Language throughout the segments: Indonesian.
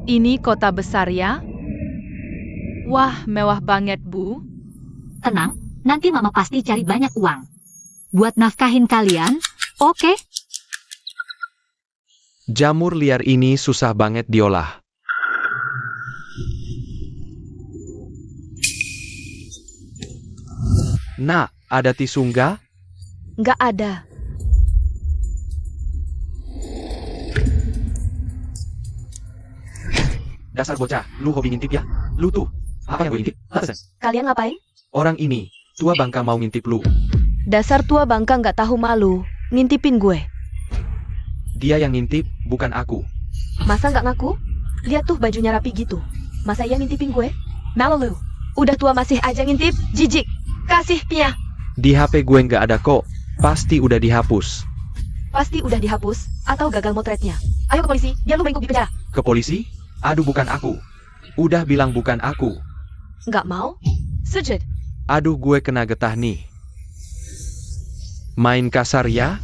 Ini kota besar ya? Wah, mewah banget, Bu. Tenang, nanti Mama pasti cari banyak uang. Buat nafkahin kalian, oke? Jamur liar ini susah banget diolah. Nak, ada tisu nggak? Nggak ada. Dasar bocah, lu hobi ngintip ya? Lu tuh, apa yang gue intip? Kalian ngapain? Orang ini, tua bangka mau ngintip lu. Dasar tua bangka nggak tahu malu, ngintipin gue. Dia yang ngintip, bukan aku. Masa nggak ngaku? Lihat tuh bajunya rapi gitu. Masa ia ngintipin gue? Malu lu. Udah tua masih aja ngintip, jijik. Kasih pia. Di HP gue nggak ada kok, pasti udah dihapus. Pasti udah dihapus, atau gagal motretnya. Ayo ke polisi, biar lu bengkok di penjara. Ke polisi? Aduh, bukan aku. Udah bilang bukan aku. Nggak mau? Sujud. Aduh, gue kena getah nih. Main kasar ya?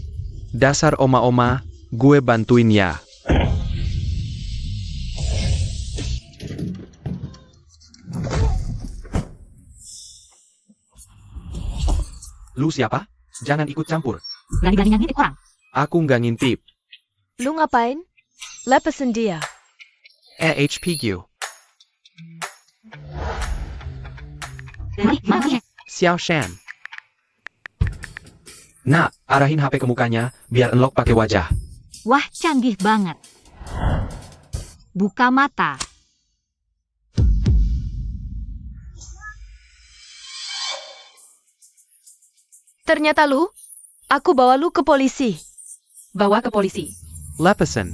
Dasar oma-oma, gue bantuin ya. Lu siapa? Jangan ikut campur. Berani-beraninya ngintip orang. Aku nggak ngintip. Lu ngapain? Lepasin dia. HPQ. Mana punya? Xiao Shan. Nah, arahin HP ke mukanya, biar unlock pakai wajah. Wah, canggih banget. Buka mata. Ternyata lu? Aku bawa lu ke polisi. Bawa ke polisi. Lepasin.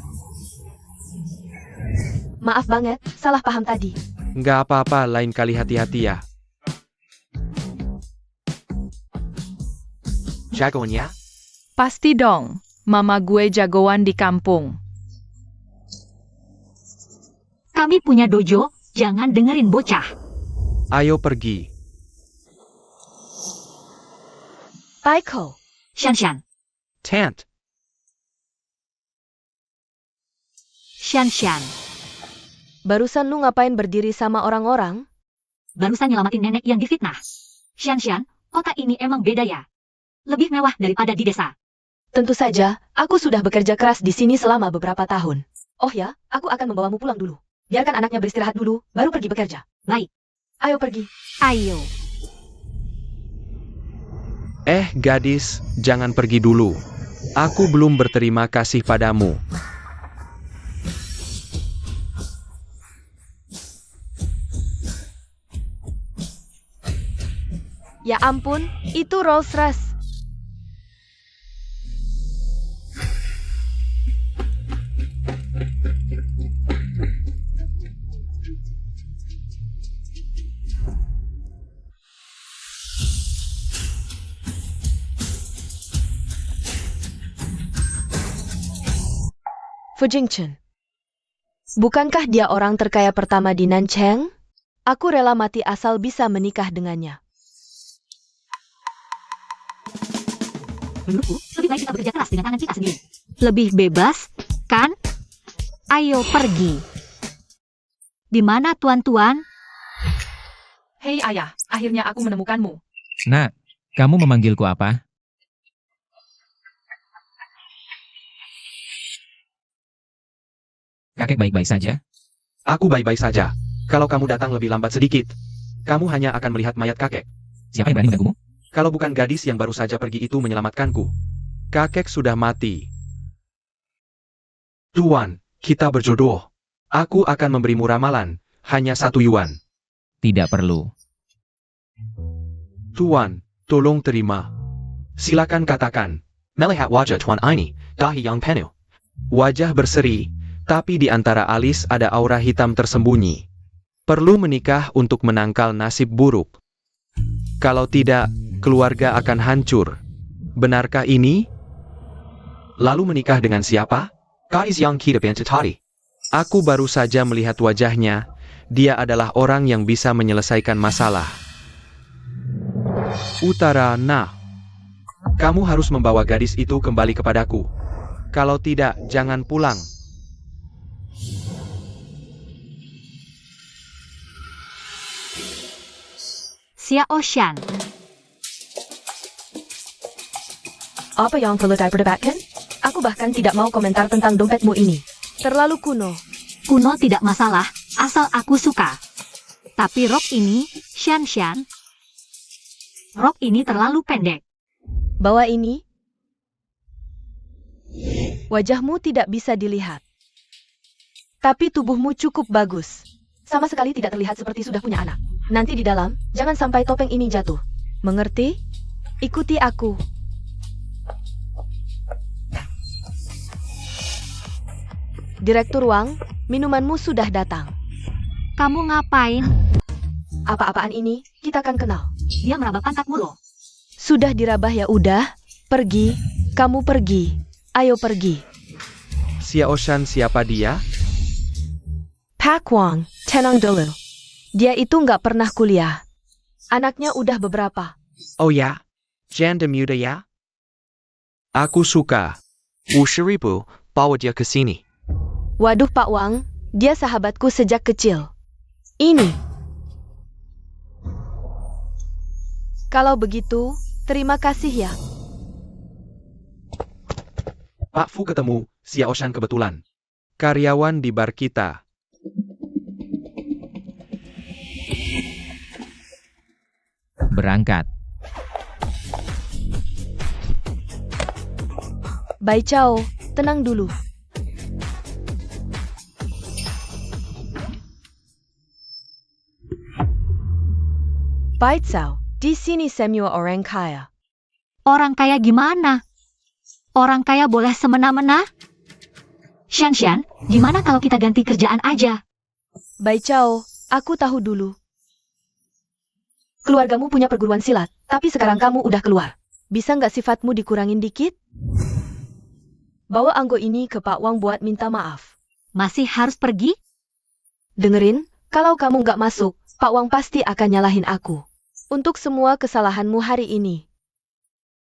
Maaf banget, salah paham tadi. Nggak apa-apa, lain kali hati-hati ya. Jagoan ya? Pasti dong, mama gue jagoan di kampung. Kami punya dojo, jangan dengerin bocah. Ayo pergi. Baiko. Shan-shan. Tant. Shan-shan. Barusan lu ngapain berdiri sama orang-orang? Barusan nyelamatin nenek yang difitnah. Shan-shan, kota ini emang beda ya. Lebih mewah daripada di desa. Tentu saja, aku sudah bekerja keras di sini selama beberapa tahun. Oh ya, aku akan membawamu pulang dulu. Biarkan anaknya beristirahat dulu, baru pergi bekerja. Baik. Ayo pergi. Ayo. Gadis, jangan pergi dulu. Aku belum berterima kasih padamu. Ya ampun, itu Rolls Royce. Fu Jingchen. Bukankah dia orang terkaya pertama di Nancheng? Aku rela mati asal bisa menikah dengannya. Menurutku, lebih baik kita bekerja keras dengan tangan kita sendiri. Lebih bebas, kan? Ayo pergi. Di mana tuan-tuan? Hei ayah, akhirnya aku menemukanmu. Nak, kamu memanggilku apa? Kakek baik-baik saja? Aku baik-baik saja. Kalau kamu datang lebih lambat sedikit, kamu hanya akan melihat mayat kakek. Siapa yang berani mengganggumu? Kalau bukan gadis yang baru saja pergi itu menyelamatkanku. Kakek sudah mati. Tuan, kita berjodoh. Aku akan memberimu ramalan, hanya 1 yuan. Tidak perlu. Tuan, tolong terima. Silakan katakan. Melihat wajah Tuan ini, dahi yang penuh. Wajah berseri, tapi di antara alis ada aura hitam tersembunyi. Perlu menikah untuk menangkal nasib buruk. Kalau tidak, keluarga akan hancur. Benarkah ini? Lalu menikah dengan siapa? Gadis yang hidup yang tadi. Aku baru saja melihat wajahnya. Dia adalah orang yang bisa menyelesaikan masalah. Utara, nah. Kamu harus membawa gadis itu kembali kepadaku. Kalau tidak, jangan pulang. Xiao Shan. Apa yang perlu diperdebatkan? Aku bahkan tidak mau komentar tentang dompetmu ini. Terlalu kuno. Kuno tidak masalah, asal aku suka. Tapi rok ini, Shan, rok ini terlalu pendek. Bawa ini. Wajahmu tidak bisa dilihat. Tapi tubuhmu cukup bagus. Sama sekali tidak terlihat seperti sudah punya anak. Nanti di dalam, jangan sampai topeng ini jatuh. Mengerti? Ikuti aku. Direktur Wang, minumanmu sudah datang. Kamu ngapain? Apa-apaan ini, kita akan kenal. Dia meraba pantatmu loh. Sudah dirabah ya udah. Pergi, kamu pergi. Ayo pergi. Xiao Shan siapa dia? Pak Wang, tenang dulu. Dia itu nggak pernah kuliah. Anaknya udah beberapa. Oh ya? Janda muda ya? Aku suka. 50.000, bawa dia ke sini. Waduh Pak Wang, dia sahabatku sejak kecil. Ini. Kalau begitu, terima kasih ya. Pak Fu ketemu, Xiao Shan kebetulan. Karyawan di bar kita. Berangkat. Bai Chao, tenang dulu. Bai Chao, di sini semua orang kaya. Orang kaya gimana? Orang kaya boleh semena-mena? Shan, gimana kalau kita ganti kerjaan aja? Bai Chao, aku tahu dulu. Keluargamu punya perguruan silat, tapi sekarang kamu udah keluar. Bisa nggak sifatmu dikurangin dikit? Bawa anggo ini ke Pak Wang buat minta maaf. Masih harus pergi? Dengerin, kalau kamu nggak masuk, Pak Wang pasti akan nyalahin aku. Untuk semua kesalahanmu hari ini.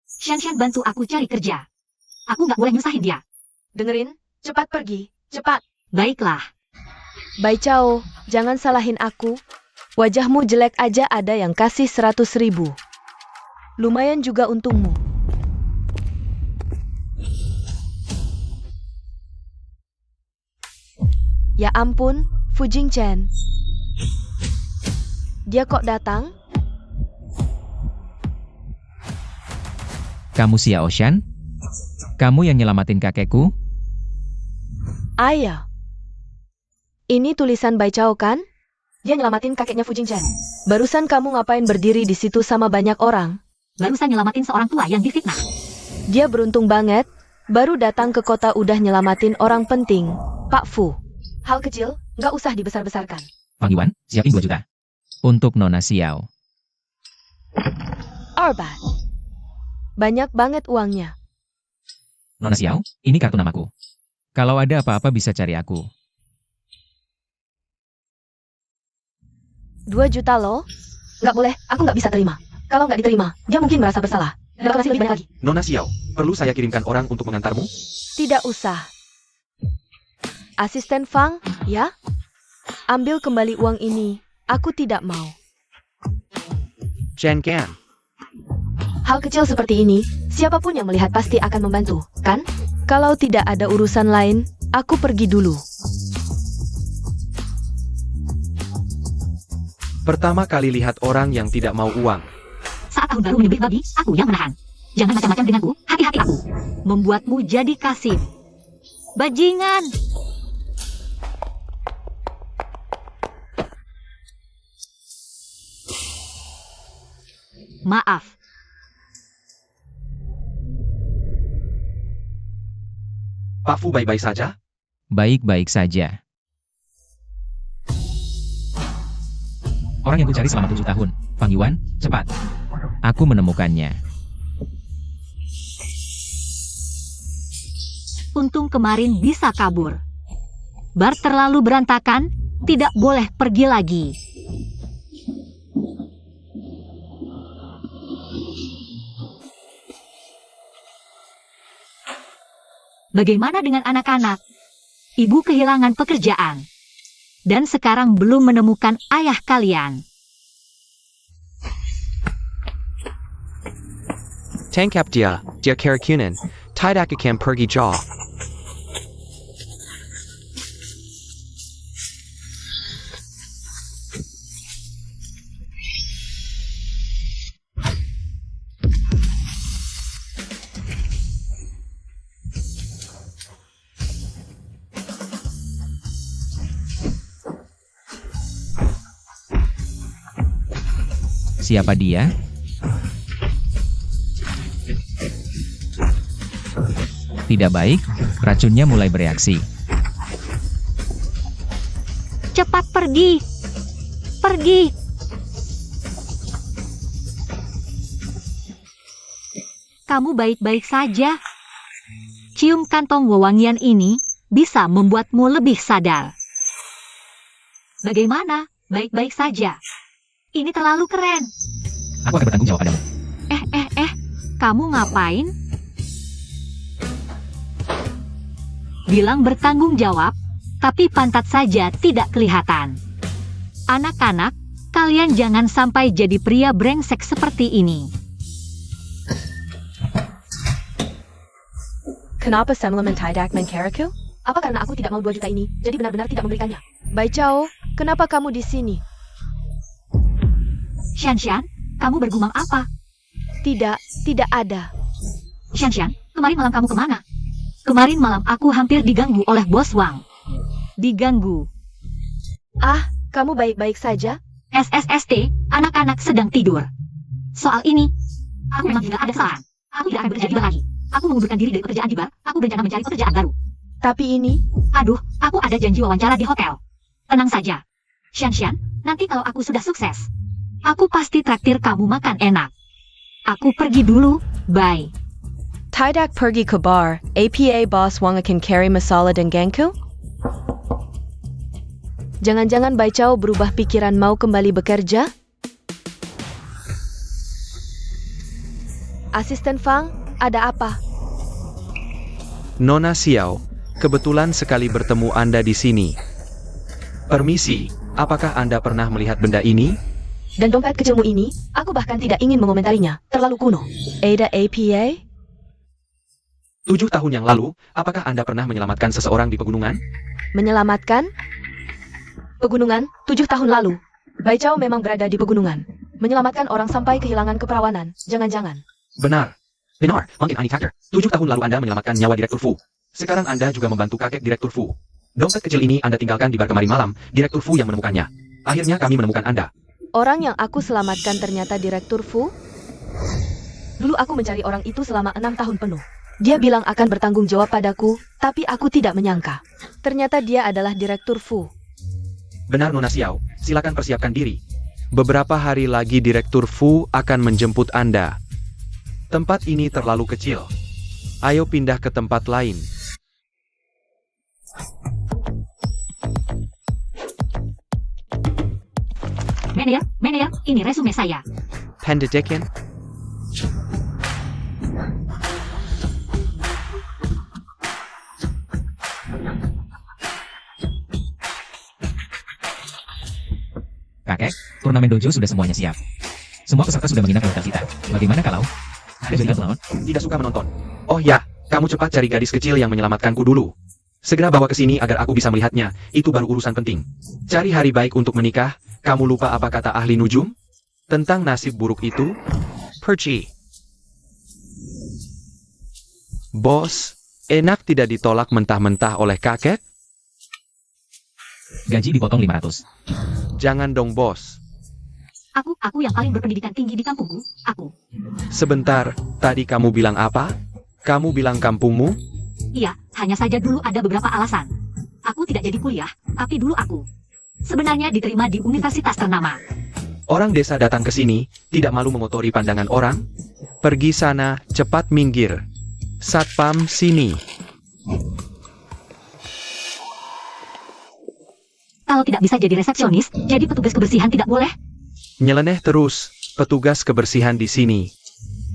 Shan, bantu aku cari kerja. Aku nggak boleh nyusahin dia. Dengerin, cepat pergi, cepat. Baiklah. Bai Chao, jangan salahin aku. Wajahmu jelek aja ada yang kasih 100.000. Lumayan juga untungmu. Ya ampun, Fu Jingchen. Dia kok datang? Kamu Xiao Shan? Kamu yang nyelamatin kakekku? Ayah. Ini tulisan Bai Chao kan? Dia nyelamatin kakeknya Fu Jingchen. Barusan kamu ngapain berdiri di situ sama banyak orang? Barusan nyelamatin seorang tua yang difitnah. Dia beruntung banget, baru datang ke kota udah nyelamatin orang penting, Pak Fu. Hal kecil, nggak usah dibesar-besarkan. Wang Yuan, siapin 2 juta. Untuk Nona Xiao. Arbat. Banyak banget uangnya. Nona Xiao, ini kartu namaku. Kalau ada apa-apa bisa cari aku. 2 juta loh? Nggak boleh, aku nggak bisa terima. Kalau nggak diterima, dia mungkin merasa bersalah. Dan bakal ngasih lebih banyak lagi. Nona Xiao, perlu saya kirimkan orang untuk mengantarmu? Tidak usah. Asisten Fang, ya? Ambil kembali uang ini. Aku tidak mau. Chen Gan. Hal kecil seperti ini, siapapun yang melihat pasti akan membantu, kan? Kalau tidak ada urusan lain, aku pergi dulu. Pertama kali lihat orang yang tidak mau uang. Saat tahun baru menyebut babi, aku yang menahan. Jangan macam-macam denganku, hati-hati aku. Membuatmu jadi kasih. Bajingan! Maaf. Pak Fu baik-baik saja? Baik-baik saja. Orang yang ku cari selama 7 tahun. Fang Yuan, cepat. Aku menemukannya. Untung kemarin bisa kabur. Bar terlalu berantakan, tidak boleh pergi lagi. Bagaimana dengan anak-anak? Ibu kehilangan pekerjaan. Dan sekarang belum menemukan ayah kalian. Tangkap dia keracunan, tidak akan pergi jauh. Siapa dia? Tidak baik, racunnya mulai bereaksi. Cepat pergi. Pergi. Kamu baik-baik saja. Cium kantong wewangian ini bisa membuatmu lebih sadar. Bagaimana? Baik-baik saja. Ini terlalu keren. Aku akan bertanggung jawab padamu. Kamu ngapain? Bilang bertanggung jawab, tapi pantat saja tidak kelihatan. Anak-anak, kalian jangan sampai jadi pria brengsek seperti ini. Kenapa Semlem tidak mengkeraku? Apa karena aku tidak mau 2 juta ini, jadi benar-benar tidak memberikannya? Bai Chao, kenapa kamu di sini? Xian, kamu bergumam apa? Tidak ada. Xian, kemarin malam kamu kemana? Kemarin malam aku hampir diganggu oleh Bos Wang. Diganggu. Ah, kamu baik-baik saja? SSST, anak-anak sedang tidur. Soal ini, aku memang tidak ada salah. Aku tidak akan bekerja di bar lagi. Aku mengundurkan diri dari pekerjaan di bar. Aku berencana mencari pekerjaan baru. Tapi ini, Aduh, aku ada janji wawancara di hotel. Tenang saja. Xian, nanti kalau aku sudah sukses, aku pasti traktir kamu makan enak. Aku pergi dulu, bye. tidak pergi ke bar, APA Boss Wang akan carry masalah dan gangku? Jangan-jangan Bai Chao berubah pikiran mau kembali bekerja? Asisten Fang, ada apa? Nona Xiao, kebetulan sekali bertemu Anda di sini. Permisi, apakah Anda pernah melihat benda ini? Dan dompet kecilmu ini, aku bahkan tidak ingin mengomentarinya, terlalu kuno. Ada APA? 7 tahun yang lalu, apakah Anda pernah menyelamatkan seseorang di pegunungan? Menyelamatkan? Pegunungan, 7 tahun lalu. Bai Chao memang berada di pegunungan. Menyelamatkan orang sampai kehilangan keperawanan, jangan-jangan. Benar, mungkin Annie Factor. 7 tahun lalu Anda menyelamatkan nyawa Direktur Fu. Sekarang Anda juga membantu kakek Direktur Fu. Dompet kecil ini Anda tinggalkan di bar kemarin malam, Direktur Fu yang menemukannya. Akhirnya kami menemukan Anda. Orang yang aku selamatkan ternyata Direktur Fu? Dulu aku mencari orang itu selama 6 tahun penuh. Dia bilang akan bertanggung jawab padaku, tapi aku tidak menyangka. Ternyata dia adalah Direktur Fu. Benar Nona Xiao, silakan persiapkan diri. Beberapa hari lagi Direktur Fu akan menjemput Anda. Tempat ini terlalu kecil. Ayo pindah ke tempat lain. Manager, ini resume saya. Pendidikan? Kakek, turnamen dojo sudah semuanya siap. Semua peserta sudah menginap di hotel kita. Bagaimana kalau Anda juga melawan? Tidak suka menonton. Oh ya, kamu cepat cari gadis kecil yang menyelamatkanku dulu. Segera bawa ke sini agar aku bisa melihatnya, itu baru urusan penting. Cari hari baik untuk menikah, kamu lupa apa kata ahli nujum? Tentang nasib buruk itu? Perci. Bos, enak tidak ditolak mentah-mentah oleh kakek? Gaji dipotong 500. Jangan dong bos. Aku yang paling berpendidikan tinggi di kampungku, aku. Sebentar, tadi kamu bilang apa? Kamu bilang kampungmu? Iya, hanya saja dulu ada beberapa alasan. Aku tidak jadi kuliah, tapi dulu aku sebenarnya diterima di universitas ternama. Orang desa datang ke sini, tidak malu mengotori pandangan orang? Pergi sana, cepat minggir. Satpam, sini. Kalau tidak bisa jadi resepsionis, jadi petugas kebersihan tidak boleh? Nyeleneh terus, petugas kebersihan di sini.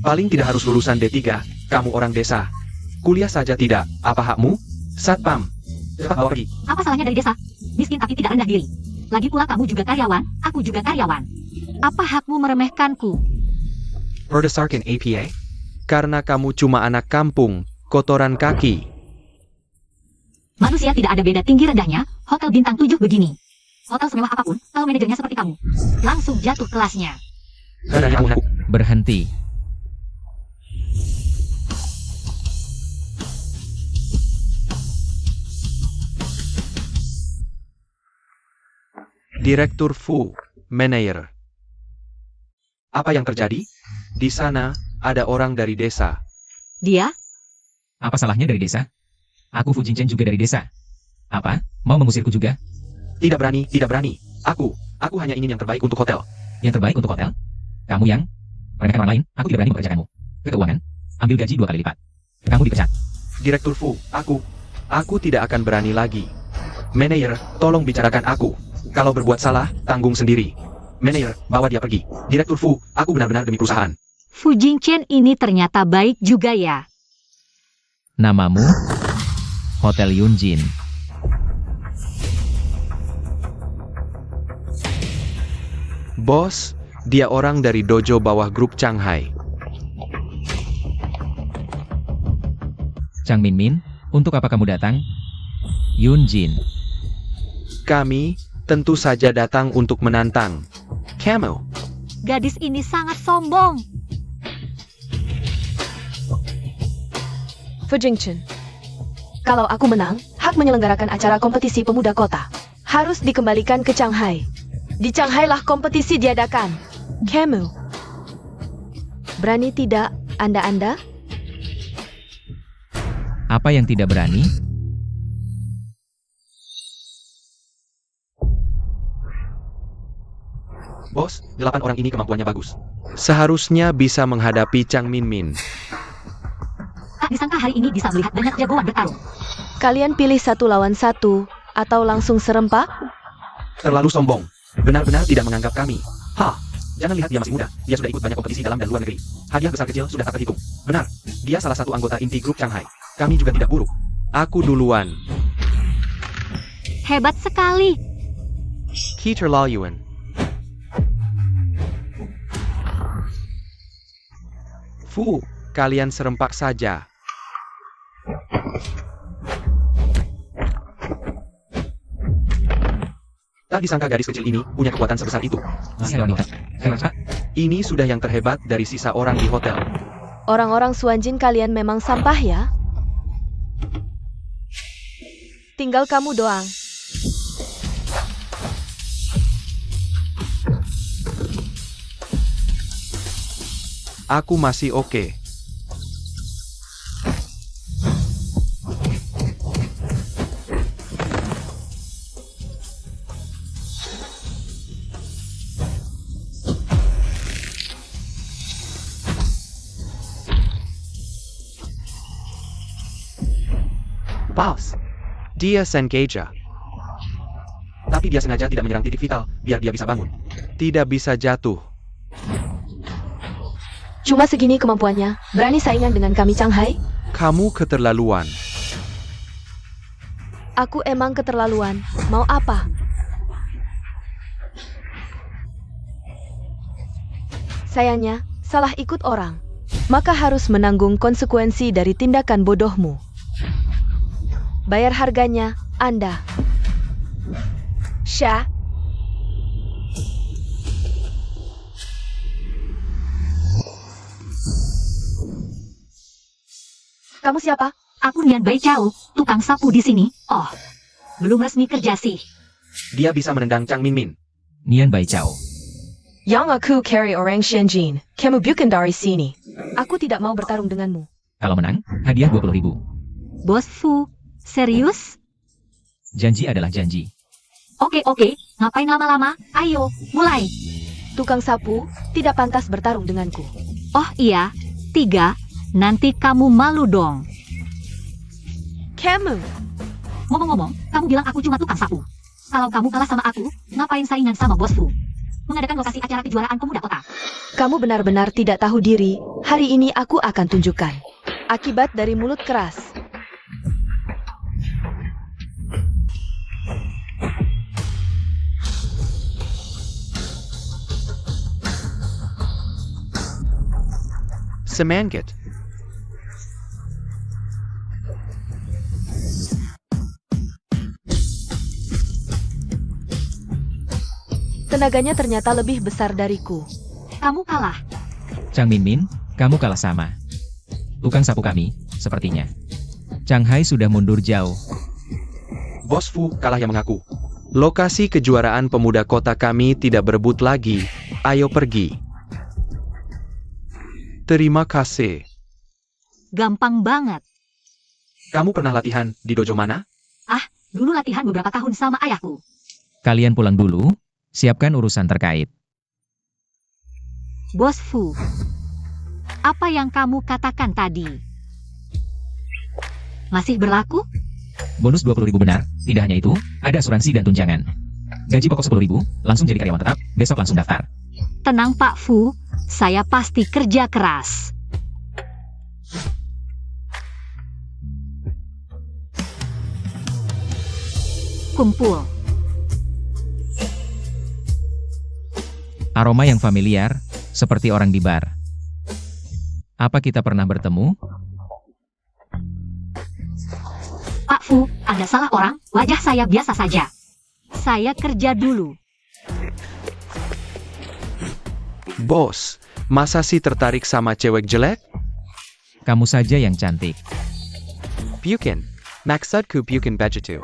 Paling tidak harus lulusan D3, kamu orang desa. Kuliah saja tidak, apa hakmu? Satpam, cepat bawa pergi. Apa salahnya dari desa? Miskin tapi tidak rendah diri. Lagi pula kamu juga karyawan, aku juga karyawan. Apa hakmu meremehkanku? Berdasarkan APA, Karena kamu cuma anak kampung, kotoran kaki. Manusia tidak ada beda tinggi rendahnya, hotel bintang 7 begini. Hotel semewah apapun, kalau manajernya seperti kamu, langsung jatuh kelasnya. Berhenti. Direktur Fu, manajer. Apa yang terjadi? Di sana, ada orang dari desa. Dia? Apa salahnya dari desa? Aku Fu Jingchen juga dari desa. Apa? Mau mengusirku juga? Tidak berani, tidak berani. Aku hanya ingin yang terbaik untuk hotel. Yang terbaik untuk hotel? Kamu yang meremehkan orang lain, aku tidak berani mempekerjakanmu. Ke keuangan, ambil gaji 2 kali lipat. Kamu dipecat. Direktur Fu, aku tidak akan berani lagi. Manajer, tolong bicarakan aku. Kalau berbuat salah, tanggung sendiri. Manajer, bawa dia pergi. Direktur Fu, aku benar-benar demi perusahaan. Fu Jingchen ini ternyata baik juga ya. Namamu? Hotel Yunjin. Bos, dia orang dari dojo bawah grup Shanghai. Chang Min, untuk apa kamu datang? Yunjin. Kami, tentu saja datang untuk menantang kamu. Gadis ini sangat sombong. Fu Jingchen. Kalau aku menang, hak menyelenggarakan acara kompetisi pemuda kota harus dikembalikan ke Shanghai. Di Shanghai lah kompetisi diadakan. Kamu. Berani tidak, Anda? Apa yang tidak berani? Bos, 8 orang ini kemampuannya bagus. Seharusnya bisa menghadapi Chang Min. Tak disangka hari ini bisa melihat banyak jagoan bertarung. Kalian pilih 1 lawan 1, atau langsung serempak? Terlalu sombong. Benar-benar tidak menganggap kami. Jangan lihat dia masih muda. Dia sudah ikut banyak kompetisi dalam dan luar negeri. Hadiah besar kecil sudah tak terhitung. Benar. Dia salah satu anggota inti grup Shanghai. Kami juga tidak buruk. Aku duluan. Hebat sekali. Keterlaluan. Fu, kalian serempak saja. Tak disangka gadis kecil ini punya kekuatan sebesar itu. Masih wanita. Hebat. Ini sudah yang terhebat dari sisa orang di hotel. Orang-orang Suanjin kalian memang sampah ya? Tinggal kamu doang. Aku masih oke. Pause. Dia sengaja. Tapi dia sengaja tidak menyerang titik vital, biar dia bisa bangun. Tidak bisa jatuh. Cuma segini kemampuannya. Berani saingan dengan kami Shanghai? Kamu keterlaluan. Aku emang keterlaluan. Mau apa? Sayangnya, salah ikut orang. Maka harus menanggung konsekuensi dari tindakan bodohmu. Bayar harganya, Anda. Syah. Kamu siapa? Aku Nian Bai Chao, tukang sapu di sini. Oh, belum resmi kerja sih. Dia bisa menendang Chang Min. Nian Bai Chao. Yang aku carry orang Shenzhen. Kamu bukan dari sini. Aku tidak mau bertarung denganmu. Kalau menang, hadiah 20.000. Bos Fu, serius? Janji adalah janji. Oke, ngapain lama-lama? Ayo, mulai. Tukang sapu, tidak pantas bertarung denganku. Oh iya, 3, nanti kamu malu dong. Kamu. Ngomong-ngomong, kamu bilang aku cuma tukang sapu. Kalau kamu kalah sama aku, ngapain saingan sama Bos Fu? Mengadakan lokasi acara kejuaraan pemuda kota. Kamu benar-benar tidak tahu diri. Hari ini aku akan tunjukkan. Akibat dari mulut keras. Semangat. Tenaganya ternyata lebih besar dariku. Kamu kalah. Chang Min Min, kamu kalah sama. Tukang sapu kami, sepertinya. Chang Hai sudah mundur jauh. Bos Fu kalah yang mengaku. Lokasi kejuaraan pemuda kota kami tidak berebut lagi. Ayo pergi. Terima kasih. Gampang banget. Kamu pernah latihan di dojo mana? Dulu latihan beberapa tahun sama ayahku. Kalian pulang dulu, siapkan urusan terkait. Bos Fu, apa yang kamu katakan tadi? Masih berlaku? Bonus 20.000 benar, tidak hanya itu, ada asuransi dan tunjangan. Gaji pokok 10.000, langsung jadi karyawan tetap, besok langsung daftar. Tenang Pak Fu, saya pasti kerja keras. Kumpul. Aroma yang familiar, seperti orang di bar. Apa kita pernah bertemu? Pak Fu, Anda salah orang, wajah saya biasa saja. Saya kerja dulu. Bos, masa sih tertarik sama cewek jelek? Kamu saja yang cantik. Pukin, maksudku Pukin Begitu.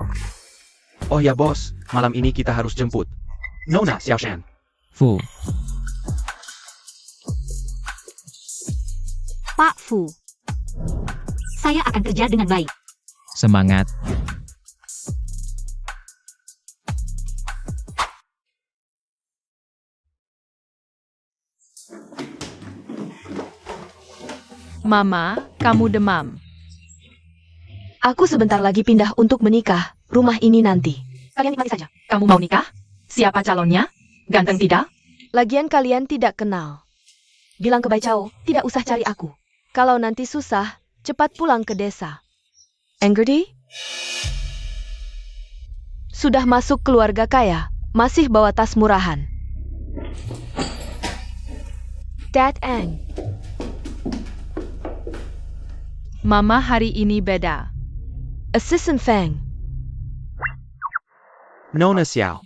Oh ya bos, malam ini kita harus jemput Nona Xiaoshan. Fu, Pak Fu, saya akan kerja dengan baik. semangat. Mama, kamu demam. Aku sebentar lagi pindah untuk menikah. Rumah ini nanti. Kalian nikmati saja. Kamu mau nikah? Siapa calonnya? Ganteng tidak? Lagian kalian tidak kenal. Bilang ke Bai Chao, tidak usah cari aku. Kalau nanti susah, cepat pulang ke desa. Engerti? Sudah masuk keluarga kaya, masih bawa tas murahan. Dad Eng. Mama hari ini beda. Assistant Feng. Nona Xiao.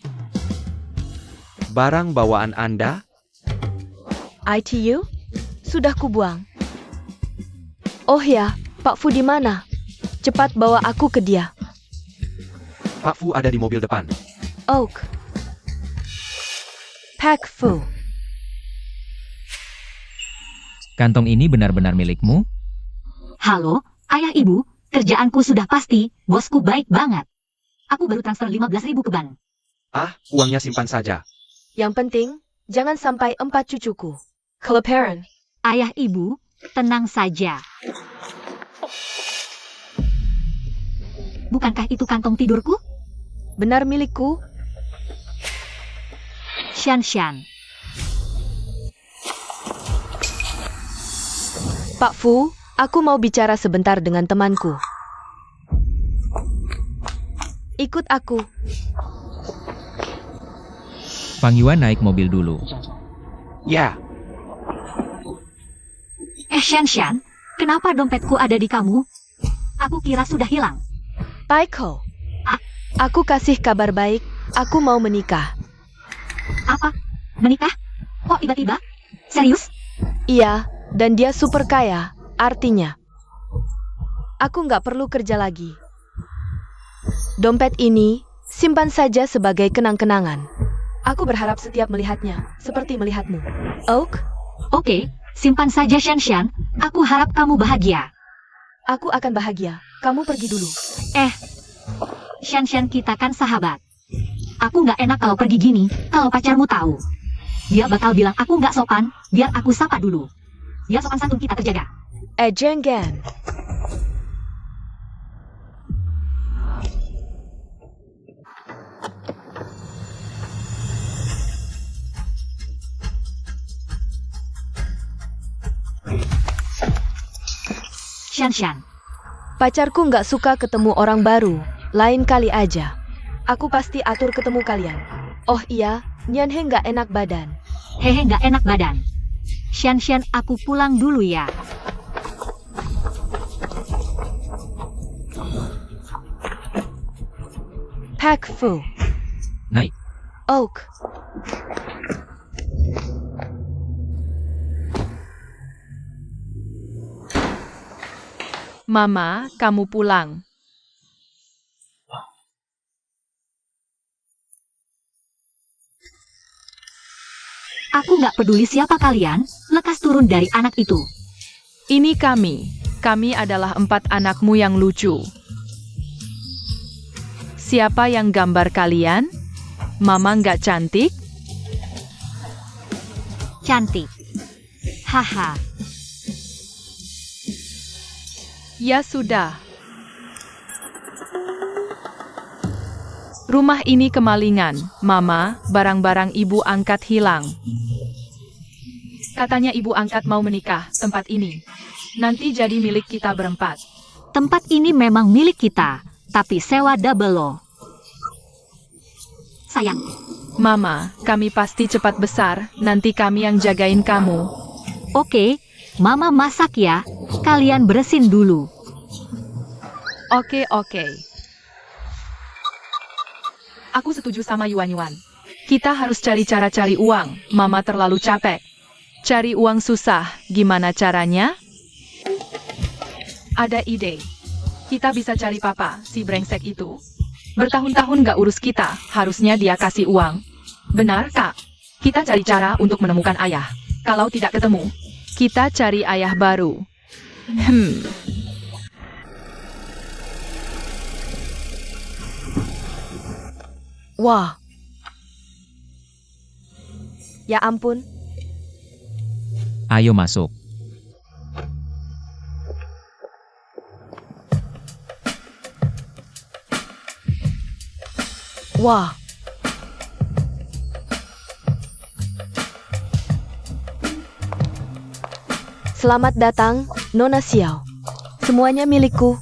Barang bawaan Anda? ITU? Sudah kubuang. Oh ya, Pak Fu di mana? Cepat bawa aku ke dia. Pak Fu ada di mobil depan. Oak. Pak Fu. Kantong ini benar-benar milikmu? Halo, ayah ibu, kerjaanku sudah pasti, bosku baik banget. Aku baru transfer 15.000 ke bank. Ah, uangnya simpan saja. Yang penting, jangan sampai 4 cucuku. Keleparan. Ayah ibu, tenang saja. Bukankah itu kantong tidurku? Benar milikku? Shan Shan. Pak Fu, aku mau bicara sebentar dengan temanku. Ikut aku. Fang Yuan naik mobil dulu. Ya, Shan Shan, kenapa dompetku ada di kamu? Aku kira sudah hilang. Paiko. Aku kasih kabar baik, aku mau menikah. Apa? Menikah? Kok tiba-tiba? Serius? Iya, dan dia super kaya, artinya. Aku nggak perlu kerja lagi. Dompet ini, simpan saja sebagai kenang-kenangan. Aku berharap setiap melihatnya, seperti melihatmu. Oak, Oke, simpan saja Shan Shan. Aku harap kamu bahagia. aku akan bahagia. Kamu pergi dulu. Shan Shan, kita kan sahabat. Aku nggak enak kalau pergi gini, kalau pacarmu tahu. Dia bakal bilang aku nggak sopan, biar aku sapa dulu. Dia sopan santun kita terjaga. Jenggan. Shan Shan, Pacarku nggak suka ketemu orang baru. Lain kali aja. Aku pasti atur ketemu kalian. Oh iya, Nyanhe nggak enak badan. hehe nggak enak badan. Shan Shan, aku pulang dulu ya. Pak Fu. Naik. Oak. Mama, kamu pulang. Aku nggak peduli siapa kalian, lekas turun dari anak itu. Ini kami. Kami adalah 4 anakmu yang lucu. Siapa yang gambar kalian? Mama nggak cantik? Cantik. Haha. Ya sudah. Rumah ini kemalingan, Mama. Barang-barang ibu angkat hilang. Katanya ibu angkat mau menikah, tempat ini. Nanti jadi milik kita berempat. Tempat ini memang milik kita, tapi sewa double loh. Sayang, Mama, kami pasti cepat besar, nanti kami yang jagain kamu. oke, Mama masak ya. Kalian beresin dulu. Oke. Aku setuju sama Yuan. Kita harus cari cara cari uang, Mama terlalu capek. Cari uang susah, gimana caranya? Ada ide. Kita bisa cari Papa, si brengsek itu. Bertahun-tahun gak urus kita, harusnya dia kasih uang. Benar, Kak. Kita cari cara untuk menemukan ayah. Kalau tidak ketemu, kita cari ayah baru. Wah. Ya ampun. Ayo masuk. Wah. Selamat datang, Nona Xiao. Semuanya milikku.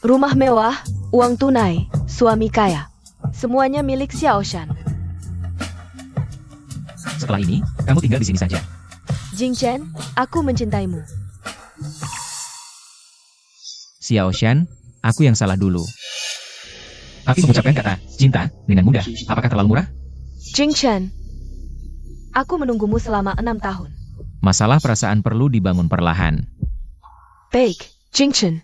Rumah mewah, uang tunai, suami kaya. Semuanya milik Xiao Shan. Setelah ini, kamu tinggal di sini saja. Jing Chen, aku mencintaimu. Xiao Shan, aku yang salah dulu. Tapi mengucapkan kata cinta dengan mudah, apakah terlalu murah? Jing Chen, aku menunggumu selama 6 tahun. Masalah perasaan perlu dibangun perlahan. Baik, Jing Chen.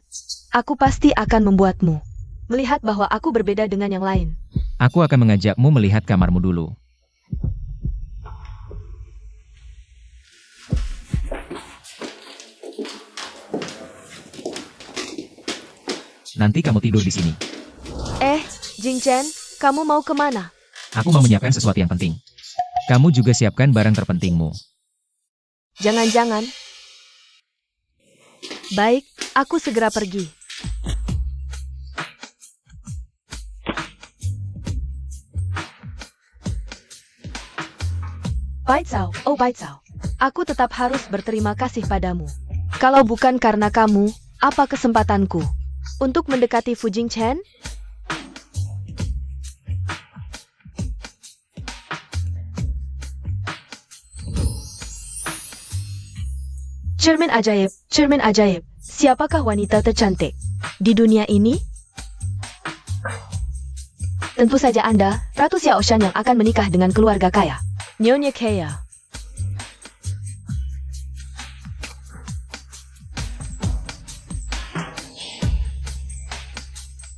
Aku pasti akan membuatmu melihat bahwa aku berbeda dengan yang lain. Aku akan mengajakmu melihat kamarmu dulu. Nanti kamu tidur di sini. Jing Chen, kamu mau kemana? Aku mau menyiapkan sesuatu yang penting. Kamu juga siapkan barang terpentingmu. Jangan-jangan. Baik, aku segera pergi. Baicao, oh Baicao. Aku tetap harus berterima kasih padamu. Kalau bukan karena kamu, apa kesempatanku untuk mendekati Fu Jingchen? Cermin ajaib. Siapakah wanita tercantik di dunia ini? Tentu saja Anda, Ratu Xiao Shan yang akan menikah dengan keluarga kaya. Nyonya kaya.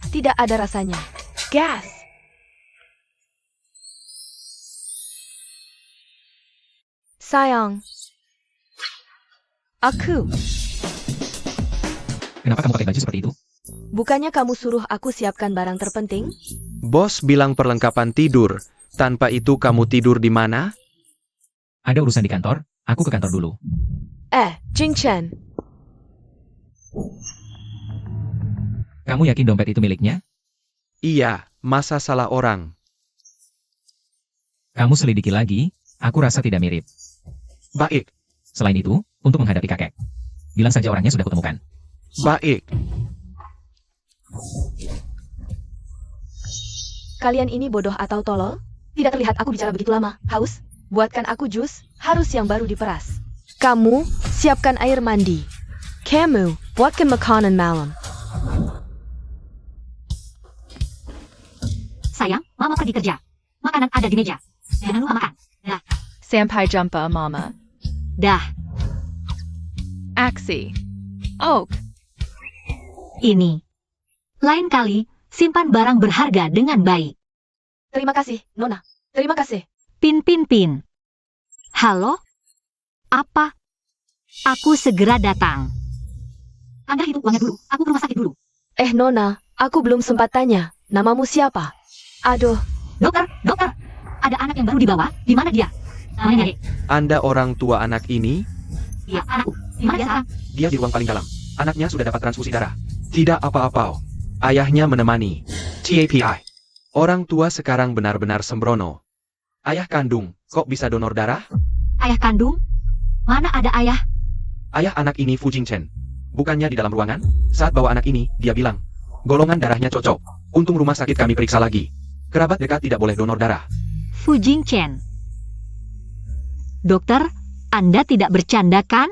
Tidak ada rasanya. Gas. Sayang. Aku. Kenapa kamu pakai baju seperti itu? Bukannya kamu suruh aku siapkan barang terpenting? Bos bilang perlengkapan tidur. Tanpa itu kamu tidur di mana? Ada urusan di kantor, aku ke kantor dulu. Jing Chen. Kamu yakin dompet itu miliknya? Iya, masa salah orang. Kamu selidiki lagi, aku rasa tidak mirip. Baik, Selain itu, untuk menghadapi kakek. Bilang saja orangnya sudah kutemukan. baik. Kalian ini bodoh atau tolol? Tidak terlihat aku bicara begitu lama. Haus? Buatkan aku jus, harus yang baru diperas. Kamu, siapkan air mandi. Kamu, buatkan makanan malam. Sayang, Mama pergi kerja. Makanan ada di meja. Jangan lupa makan. Dah. Sampai jumpa, Mama. Dah. Aksi. Oak. ini. Lain kali, simpan barang berharga dengan baik. Terima kasih, Nona. Terima kasih. Pin. Halo? Apa? Aku segera datang. Anda hidup uangnya dulu, aku ke rumah sakit dulu. Nona, aku belum sempat tanya. Namamu siapa? Aduh, Dokter, ada anak yang baru dibawa, di mana dia? Namanya Dek. Anda orang tua anak ini? Iya, anakku. Di mana dia sekarang? Dia di ruang paling dalam. Anaknya sudah dapat transfusi darah. Tidak apa-apa. Ayahnya menemani. TAPI. Orang tua sekarang benar-benar sembrono. Ayah kandung, kok bisa donor darah? Ayah kandung? Mana ada ayah? Ayah anak ini Fu Jingchen. Bukannya di dalam ruangan? Saat bawa anak ini, dia bilang, golongan darahnya cocok. Untung rumah sakit kami periksa lagi. Kerabat dekat tidak boleh donor darah. Fu Jingchen. Dokter, Anda tidak bercanda kan?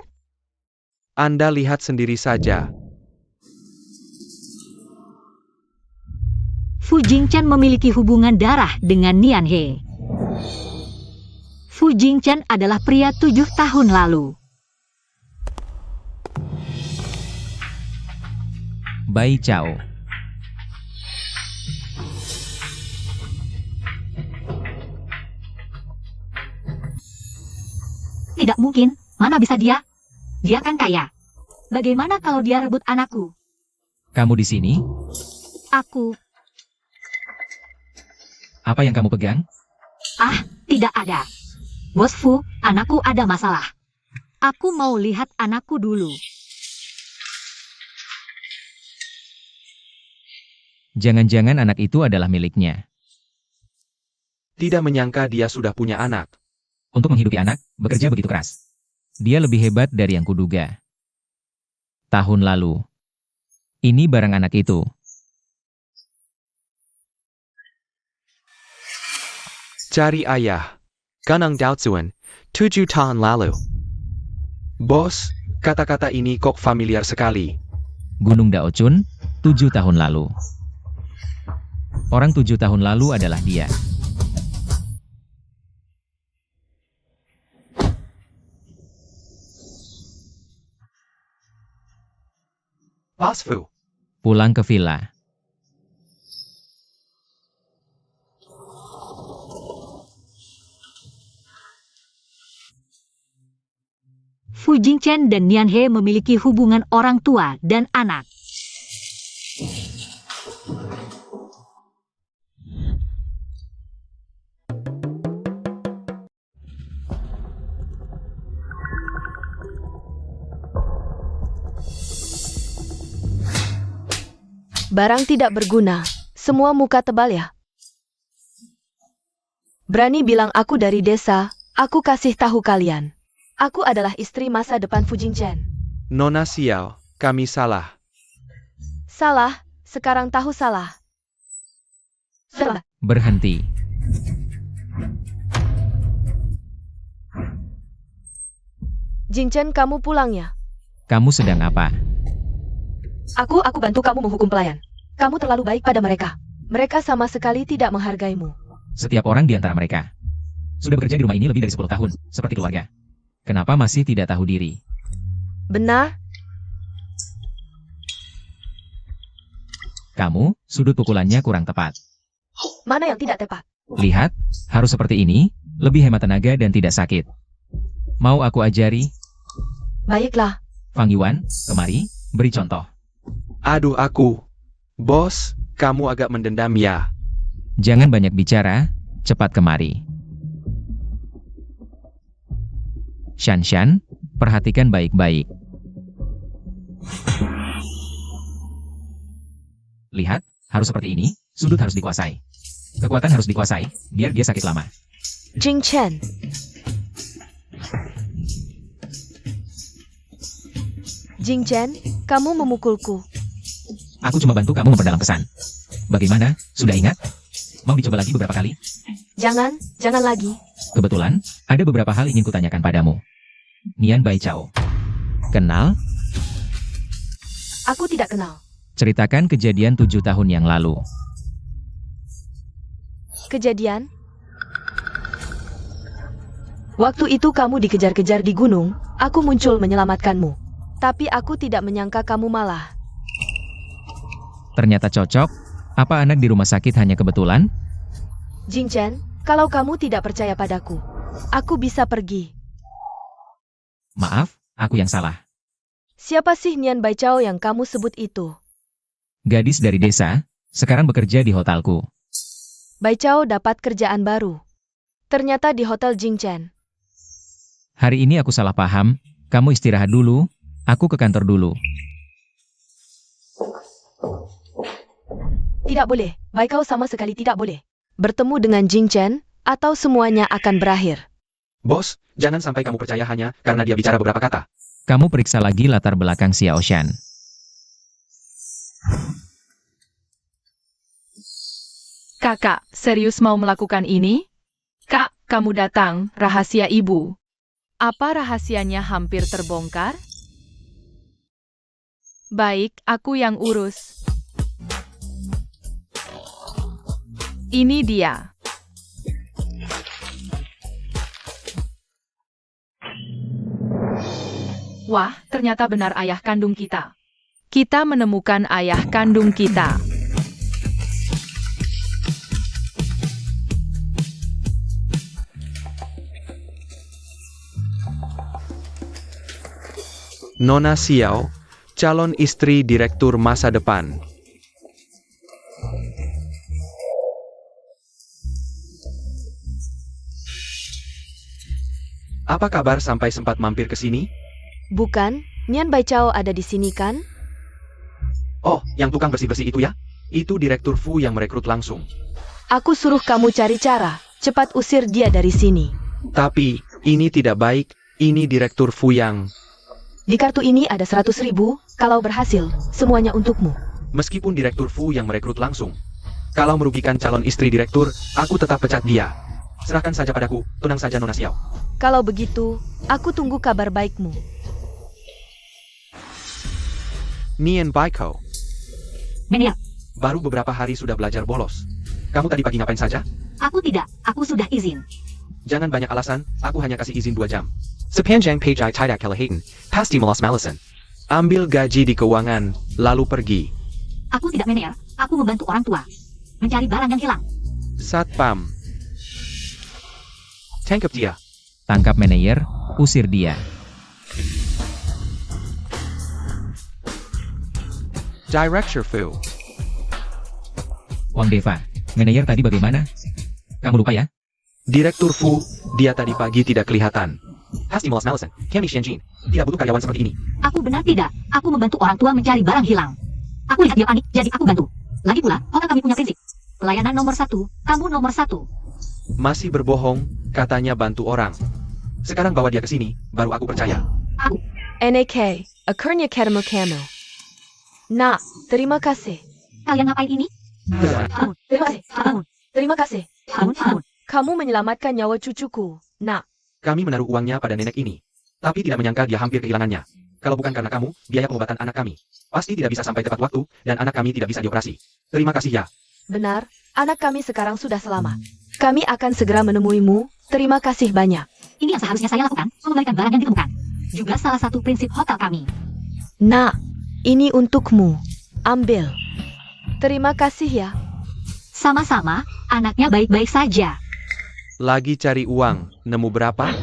Anda lihat sendiri saja. Fu Jingchen memiliki hubungan darah dengan Nian He. Fu Jingchen adalah pria 7 tahun lalu. Bai Chao. Tidak mungkin, mana bisa dia? Dia kan kaya. Bagaimana kalau dia rebut anakku? Kamu di sini? Aku, Apa yang kamu pegang? tidak ada. Bos Fu, anakku ada masalah. Aku mau lihat anakku dulu. Jangan-jangan anak itu adalah miliknya. Tidak menyangka dia sudah punya anak. Untuk menghidupi anak, bekerja begitu keras. Dia lebih hebat dari yang kuduga. Tahun lalu. Ini barang anak itu. Cari ayah. Ganang Daozuan, 7 tahun lalu. Bos, kata-kata ini kok familiar sekali. Gunung Daochun, 7 tahun lalu. Orang 7 tahun lalu adalah dia. Bos Fu. Pulang ke villa. Fu Jingchen dan Nian He memiliki hubungan orang tua dan anak. barang tidak berguna. Semua muka tebal ya. Berani bilang aku dari desa, aku kasih tahu kalian. Aku adalah istri masa depan Fu Jingchen. Nona Xiao, kami salah. Salah, sekarang tahu salah. Salah. Berhenti. Jingchen, kamu pulang ya. Kamu sedang apa? Aku bantu kamu menghukum pelayan. Kamu terlalu baik pada mereka. Mereka sama sekali tidak menghargaimu. Setiap orang di antara mereka sudah bekerja di rumah ini lebih dari 10 tahun, seperti keluarga. Kenapa masih tidak tahu diri? Benar? Kamu, sudut pukulannya kurang tepat. Mana yang tidak tepat? Lihat, harus seperti ini, lebih hemat tenaga dan tidak sakit. Mau aku ajari? Baiklah. Fang Yuan, kemari, beri contoh. Aduh aku. Bos, kamu agak mendendam ya. Jangan banyak bicara, cepat kemari. Shan, perhatikan baik-baik. Lihat, harus seperti ini, sudut harus dikuasai. Kekuatan harus dikuasai, biar dia sakit lama. Jingchen. Jingchen, kamu memukulku. Aku cuma bantu kamu memperdalam pesan. Bagaimana, sudah ingat? Mau dicoba lagi beberapa kali? Jangan lagi. Kebetulan, ada beberapa hal ingin kutanyakan padamu. Nian Bai Chao. Kenal? Aku tidak kenal. Ceritakan kejadian 7 tahun yang lalu. Kejadian? Waktu itu kamu dikejar-kejar di gunung, aku muncul menyelamatkanmu. Tapi aku tidak menyangka kamu malah Ternyata cocok. Apa anak di rumah sakit hanya kebetulan? Jing Chen, kalau kamu tidak percaya padaku, aku bisa pergi. Maaf, aku yang salah. Siapa sih Nian Bai Chao yang kamu sebut itu? Gadis dari desa, sekarang bekerja di hotelku. Bai Chao dapat kerjaan baru. Ternyata di Hotel Jing Chen. Hari ini aku salah paham, kamu istirahat dulu, aku ke kantor dulu. Tidak boleh, Bai Chao sama sekali tidak boleh bertemu dengan Jing Chen, atau semuanya akan berakhir. Bos, jangan sampai kamu percaya hanya karena dia bicara beberapa kata. Kamu periksa lagi latar belakang Xiao Shan. Kakak, serius mau melakukan ini? Kak, kamu datang, rahasia ibu. Apa rahasianya hampir terbongkar? Baik, aku yang urus. Ini dia. Wah, ternyata benar ayah kandung kita. Kita menemukan ayah kandung kita. Nona Xiao, calon istri direktur masa depan. Apa kabar sampai sempat mampir ke sini? Bukan, Nian Bai Chao ada di sini kan? Oh, yang tukang bersih-bersih itu ya? Itu Direktur Fu yang merekrut langsung. Aku suruh kamu cari cara, cepat usir dia dari sini. Tapi, ini tidak baik, ini Direktur Fu yang... Di kartu ini ada 100.000, kalau berhasil, semuanya untukmu. Meskipun Direktur Fu yang merekrut langsung. Kalau merugikan calon istri direktur, aku tetap pecat dia. Serahkan saja padaku, tenang saja Nona Xiao. Kalau begitu, aku tunggu kabar baikmu. Nian Baiko, Manajer, baru beberapa hari sudah belajar bolos. Kamu tadi pagi ngapain saja? aku tidak, aku sudah izin. Jangan banyak alasan, aku hanya kasih izin 2 jam. Sepanjang page tidak kelihatan, pasti malas-malasan. Ambil gaji di keuangan, lalu pergi. Aku tidak manajer, aku membantu orang tua. Mencari barang yang hilang. Satpam. Tangkap dia. Tangkap manajer, usir dia. Director Fu. Wang Deva, manajer tadi bagaimana? Kamu lupa ya? Direktur Fu, dia tadi pagi tidak kelihatan. Pasti malas-malasan, kami Shenjin. Tidak butuh karyawan seperti ini. Aku benar tidak, aku membantu orang tua mencari barang hilang. Aku lihat dia panik, jadi aku bantu. Lagi pula, hotel kami punya prinsip. Pelayanan nomor 1, kamu nomor 1. Masih berbohong, katanya bantu orang. Sekarang bawa dia ke sini, baru aku percaya. Aku, NAK, akhirnya ketemu kamu. Nah, terima kasih. kalian ngapain ini? Bangun, terima kasih. Bangun, terima kasih. Bangun. Kamu menyelamatkan nyawa cucuku. Nah, Kami menaruh uangnya pada nenek ini. Tapi tidak menyangka dia hampir kehilangannya. Kalau bukan karena kamu, biaya pengobatan anak kami pasti tidak bisa sampai tepat waktu, dan anak kami tidak bisa dioperasi. Terima kasih ya. benar, anak kami sekarang sudah selamat. Kami akan segera menemuimu. Terima kasih banyak. Ini yang seharusnya saya lakukan, mengembalikan barang yang ditemukan. Juga salah satu prinsip hotel kami. Nah, ini untukmu. Ambil. Terima kasih ya. Sama-sama, anaknya baik-baik saja. Lagi cari uang, nemu berapa?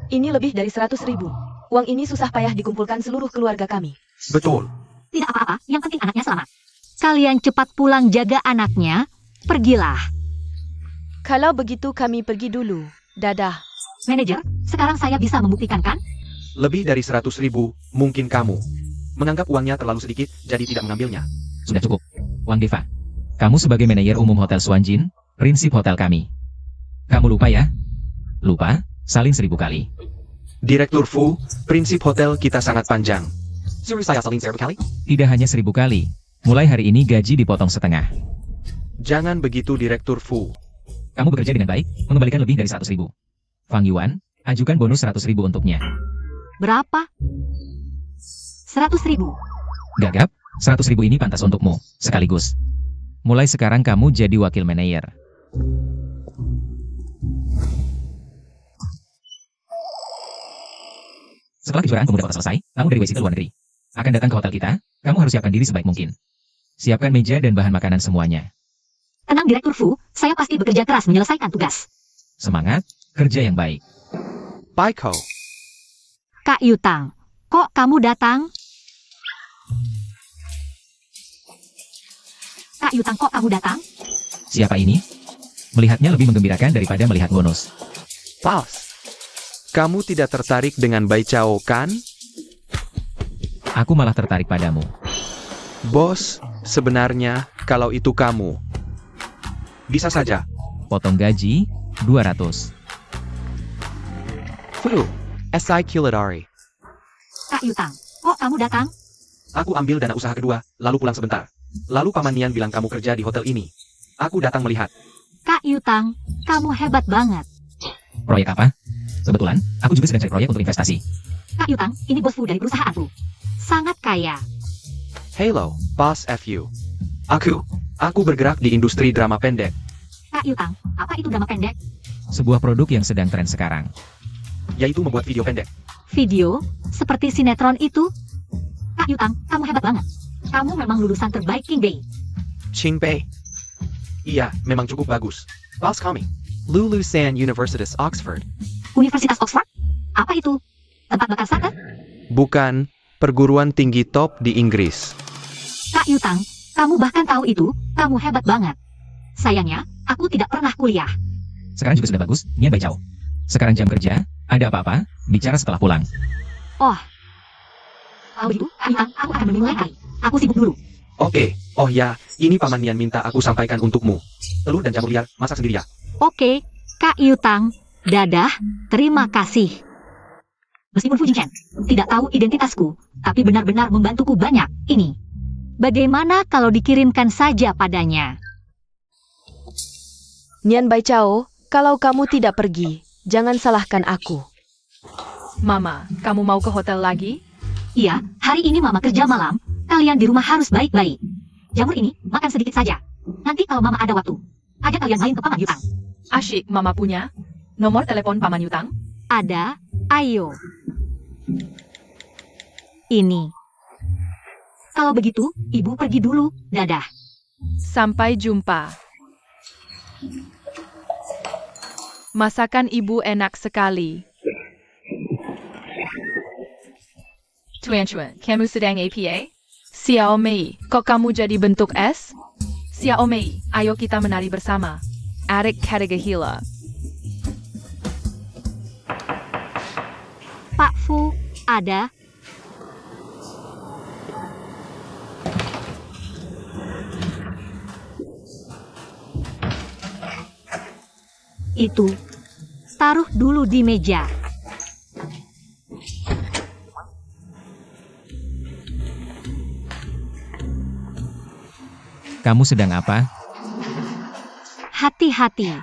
Ini lebih dari 100.000. Uang ini susah payah dikumpulkan seluruh keluarga kami. Betul. Tidak apa-apa, yang penting anaknya selamat. Kalian cepat pulang jaga anaknya, pergilah. Kalau begitu kami pergi dulu. Dadah. Manajer, sekarang saya bisa membuktikan kan? Lebih dari 100.000, mungkin kamu menganggap uangnya terlalu sedikit, jadi tidak mengambilnya. Sudah cukup. Wang Deva, kamu sebagai manajer umum Hotel Suanjin, prinsip hotel kami. Kamu lupa ya? Lupa? Salin 1000 kali. Direktur Fu, prinsip hotel kita sangat panjang. Serius saya saling 1000 kali? Tidak hanya 1000 kali. Mulai hari ini gaji dipotong setengah. Jangan begitu Direktur Fu. Kamu bekerja dengan baik, mengembalikan lebih dari 100.000. Fang Yuan, ajukan bonus 100.000 untuknya. Berapa? 100.000. Gagap, 100.000 ini pantas untukmu, sekaligus. Mulai sekarang kamu jadi wakil manajer. Setelah kejuaraan pemuda kota selesai, kamu dari WC ke luar negeri. Akan datang ke hotel kita, kamu harus siapkan diri sebaik mungkin. Siapkan meja dan bahan makanan semuanya. Tenang Direktur Fu, saya pasti bekerja keras menyelesaikan tugas. Semangat, kerja yang baik. Baiko. Kak Yutang, kok kamu datang? Kak Yutang, kok kamu datang? Siapa ini? Melihatnya lebih menggembirakan daripada melihat bonus. Paus. Kamu tidak tertarik dengan Bai Chao, kan? Aku malah tertarik padamu. Bos, sebenarnya, kalau itu kamu. Bisa saja. Potong gaji, 200. Fu. SI Kiladari. Kak Yutang, kok kamu datang? Aku ambil dana usaha kedua, lalu pulang sebentar. Lalu Paman Nian bilang kamu kerja di hotel ini. Aku datang melihat. Kak Yutang, kamu hebat banget. Proyek apa? Kebetulan, aku juga sedang cari proyek untuk investasi. Kak Yutang, ini bos Fu dari perusahaan Fu. Sangat kaya. Halo, Boss FU. Aku bergerak di industri drama pendek. Kak Yutang, apa itu drama pendek? Sebuah produk yang sedang tren sekarang. Yaitu membuat video pendek. Video? Seperti sinetron itu? Kak Yutang, kamu hebat banget. Kamu memang lulusan terbaik King Bay. Qingbei. Iya, memang cukup bagus. Boss kami. Lulusan Universitas Oxford. Universitas Oxford? Apa itu? Tempat bakar saka? Bukan, perguruan tinggi top di Inggris. Kak Yutang, kamu bahkan tahu itu, kamu hebat banget. Sayangnya, aku tidak pernah kuliah. Sekarang juga sudah bagus, Nian Bai Chao. Sekarang jam kerja, ada apa-apa, bicara setelah pulang. Oh. Kalau begitu, Kak Yutang, aku akan memulai hari. Aku sibuk dulu. Oke, oh ya, ini Paman Nian minta aku sampaikan untukmu. Telur dan jamur liar, masak sendiri ya. Oke, Kak Yutang, dadah, terima kasih. Meskipun Fu Jingchen tidak tahu identitasku, tapi benar-benar membantuku banyak, ini. Bagaimana kalau dikirimkan saja padanya? Nian Bai Chao, kalau kamu tidak pergi, jangan salahkan aku. Mama, kamu mau ke hotel lagi? Iya, hari ini Mama kerja malam, kalian di rumah harus baik-baik. Jamur ini, makan sedikit saja. Nanti kalau Mama ada waktu, ajak kalian main ke Paman Yutang. Asyik Mama punya. Nomor telepon Paman Yutang? Ada, ayo. Ini. Kalau begitu, Ibu pergi dulu, dadah. Sampai jumpa. Masakan ibu enak sekali. Tuan, kamu sedang APA? Xiaomei, kok kamu jadi bentuk S? Xiaomei, ayo kita menari bersama. Adik Katagahila. Pak Fu, ada. Itu. Taruh dulu di meja. Kamu sedang apa? Hati-hati.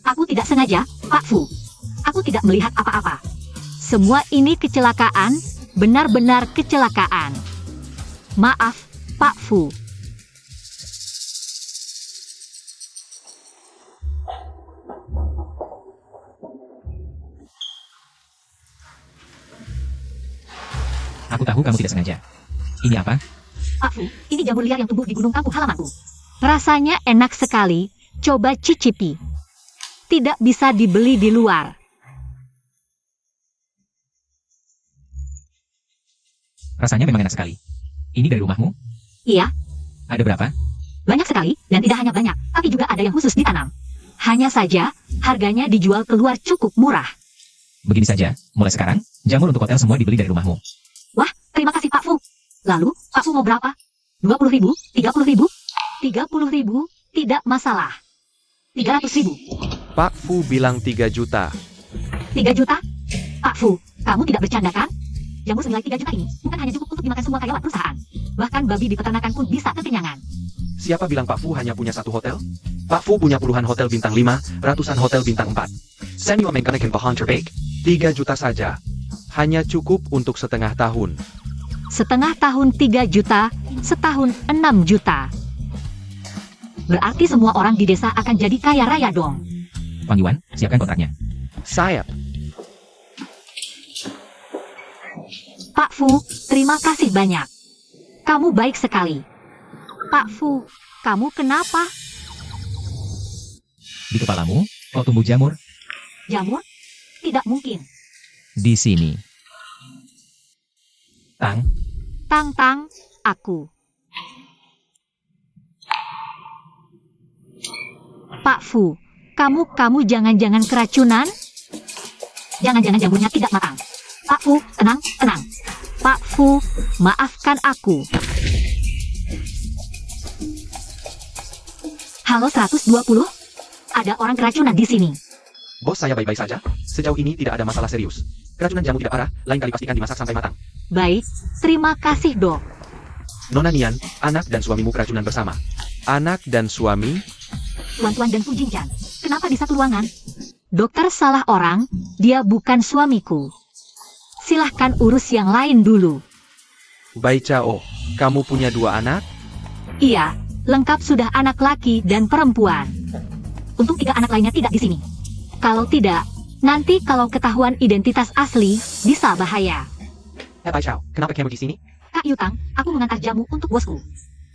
Aku tidak sengaja, Pak Fu. Aku tidak melihat apa-apa. Semua ini kecelakaan, benar-benar kecelakaan. Maaf, Pak Fu. Aku tahu kamu tidak sengaja. Ini apa? Pak Fu, ini jamur liar yang tumbuh di gunung kampung halamanku. Rasanya enak sekali, coba cicipi. Tidak bisa dibeli di luar. Rasanya memang enak sekali. Ini dari rumahmu? Iya, Ada berapa? banyak sekali, dan tidak hanya banyak, tapi juga ada yang khusus ditanam. Hanya saja, harganya dijual keluar cukup murah. Begini saja, mulai sekarang, jamur untuk hotel semua dibeli dari rumahmu. Wah, terima kasih Pak Fu. Lalu, Pak Fu mau berapa? 20.000? 30.000? 30.000? Tidak masalah. 300.000? Pak Fu bilang 3 juta. 3 juta? Pak Fu, kamu tidak bercanda kan? Jamur senilai 3 juta ini bukan hanya cukup untuk dimakan semua karyawan perusahaan. Bahkan babi di peternakan pun bisa kekenyangan. Siapa bilang Pak Fu hanya punya satu hotel? Pak Fu punya puluhan hotel bintang 5, ratusan hotel bintang 4. Samuel menggunakan bahan terbaik. 3 juta saja. Hanya cukup untuk setengah tahun. Setengah tahun 3 juta, setahun 6 juta. Berarti semua orang di desa akan jadi kaya raya dong. Pang Yuan, siapkan kontraknya. Sayap. Fu, terima kasih banyak. Kamu baik sekali. Pak Fu, kamu kenapa? Di kepalamu, kau tumbuh jamur? Jamur? Tidak mungkin. Di sini. Tang, Tang, aku. Pak Fu, kamu jangan-jangan keracunan? Jangan-jangan jamurnya tidak matang. Pak Fu, tenang. Pak Fu, maafkan aku. Halo 120? Ada orang keracunan di sini. Bos, saya baik-baik saja. Sejauh ini tidak ada masalah serius. Keracunan jamu tidak parah, lain kali pastikan dimasak sampai matang. Baik, terima kasih dok. Nona Nian, anak dan suamimu keracunan bersama. Anak dan suami? Tuan-tuan dan Fu Jingchan, kenapa di satu ruangan? Dokter salah orang, dia bukan suamiku. Silahkan urus yang lain dulu. Bai Chao, kamu punya 2 anak? Iya, lengkap sudah anak laki dan perempuan. Untung 3 anak lainnya tidak di sini. Kalau tidak, nanti kalau ketahuan identitas asli, bisa bahaya. Bai Chao, kenapa kamu di sini? Kak Yutang, aku mengantar jamu untuk bosku.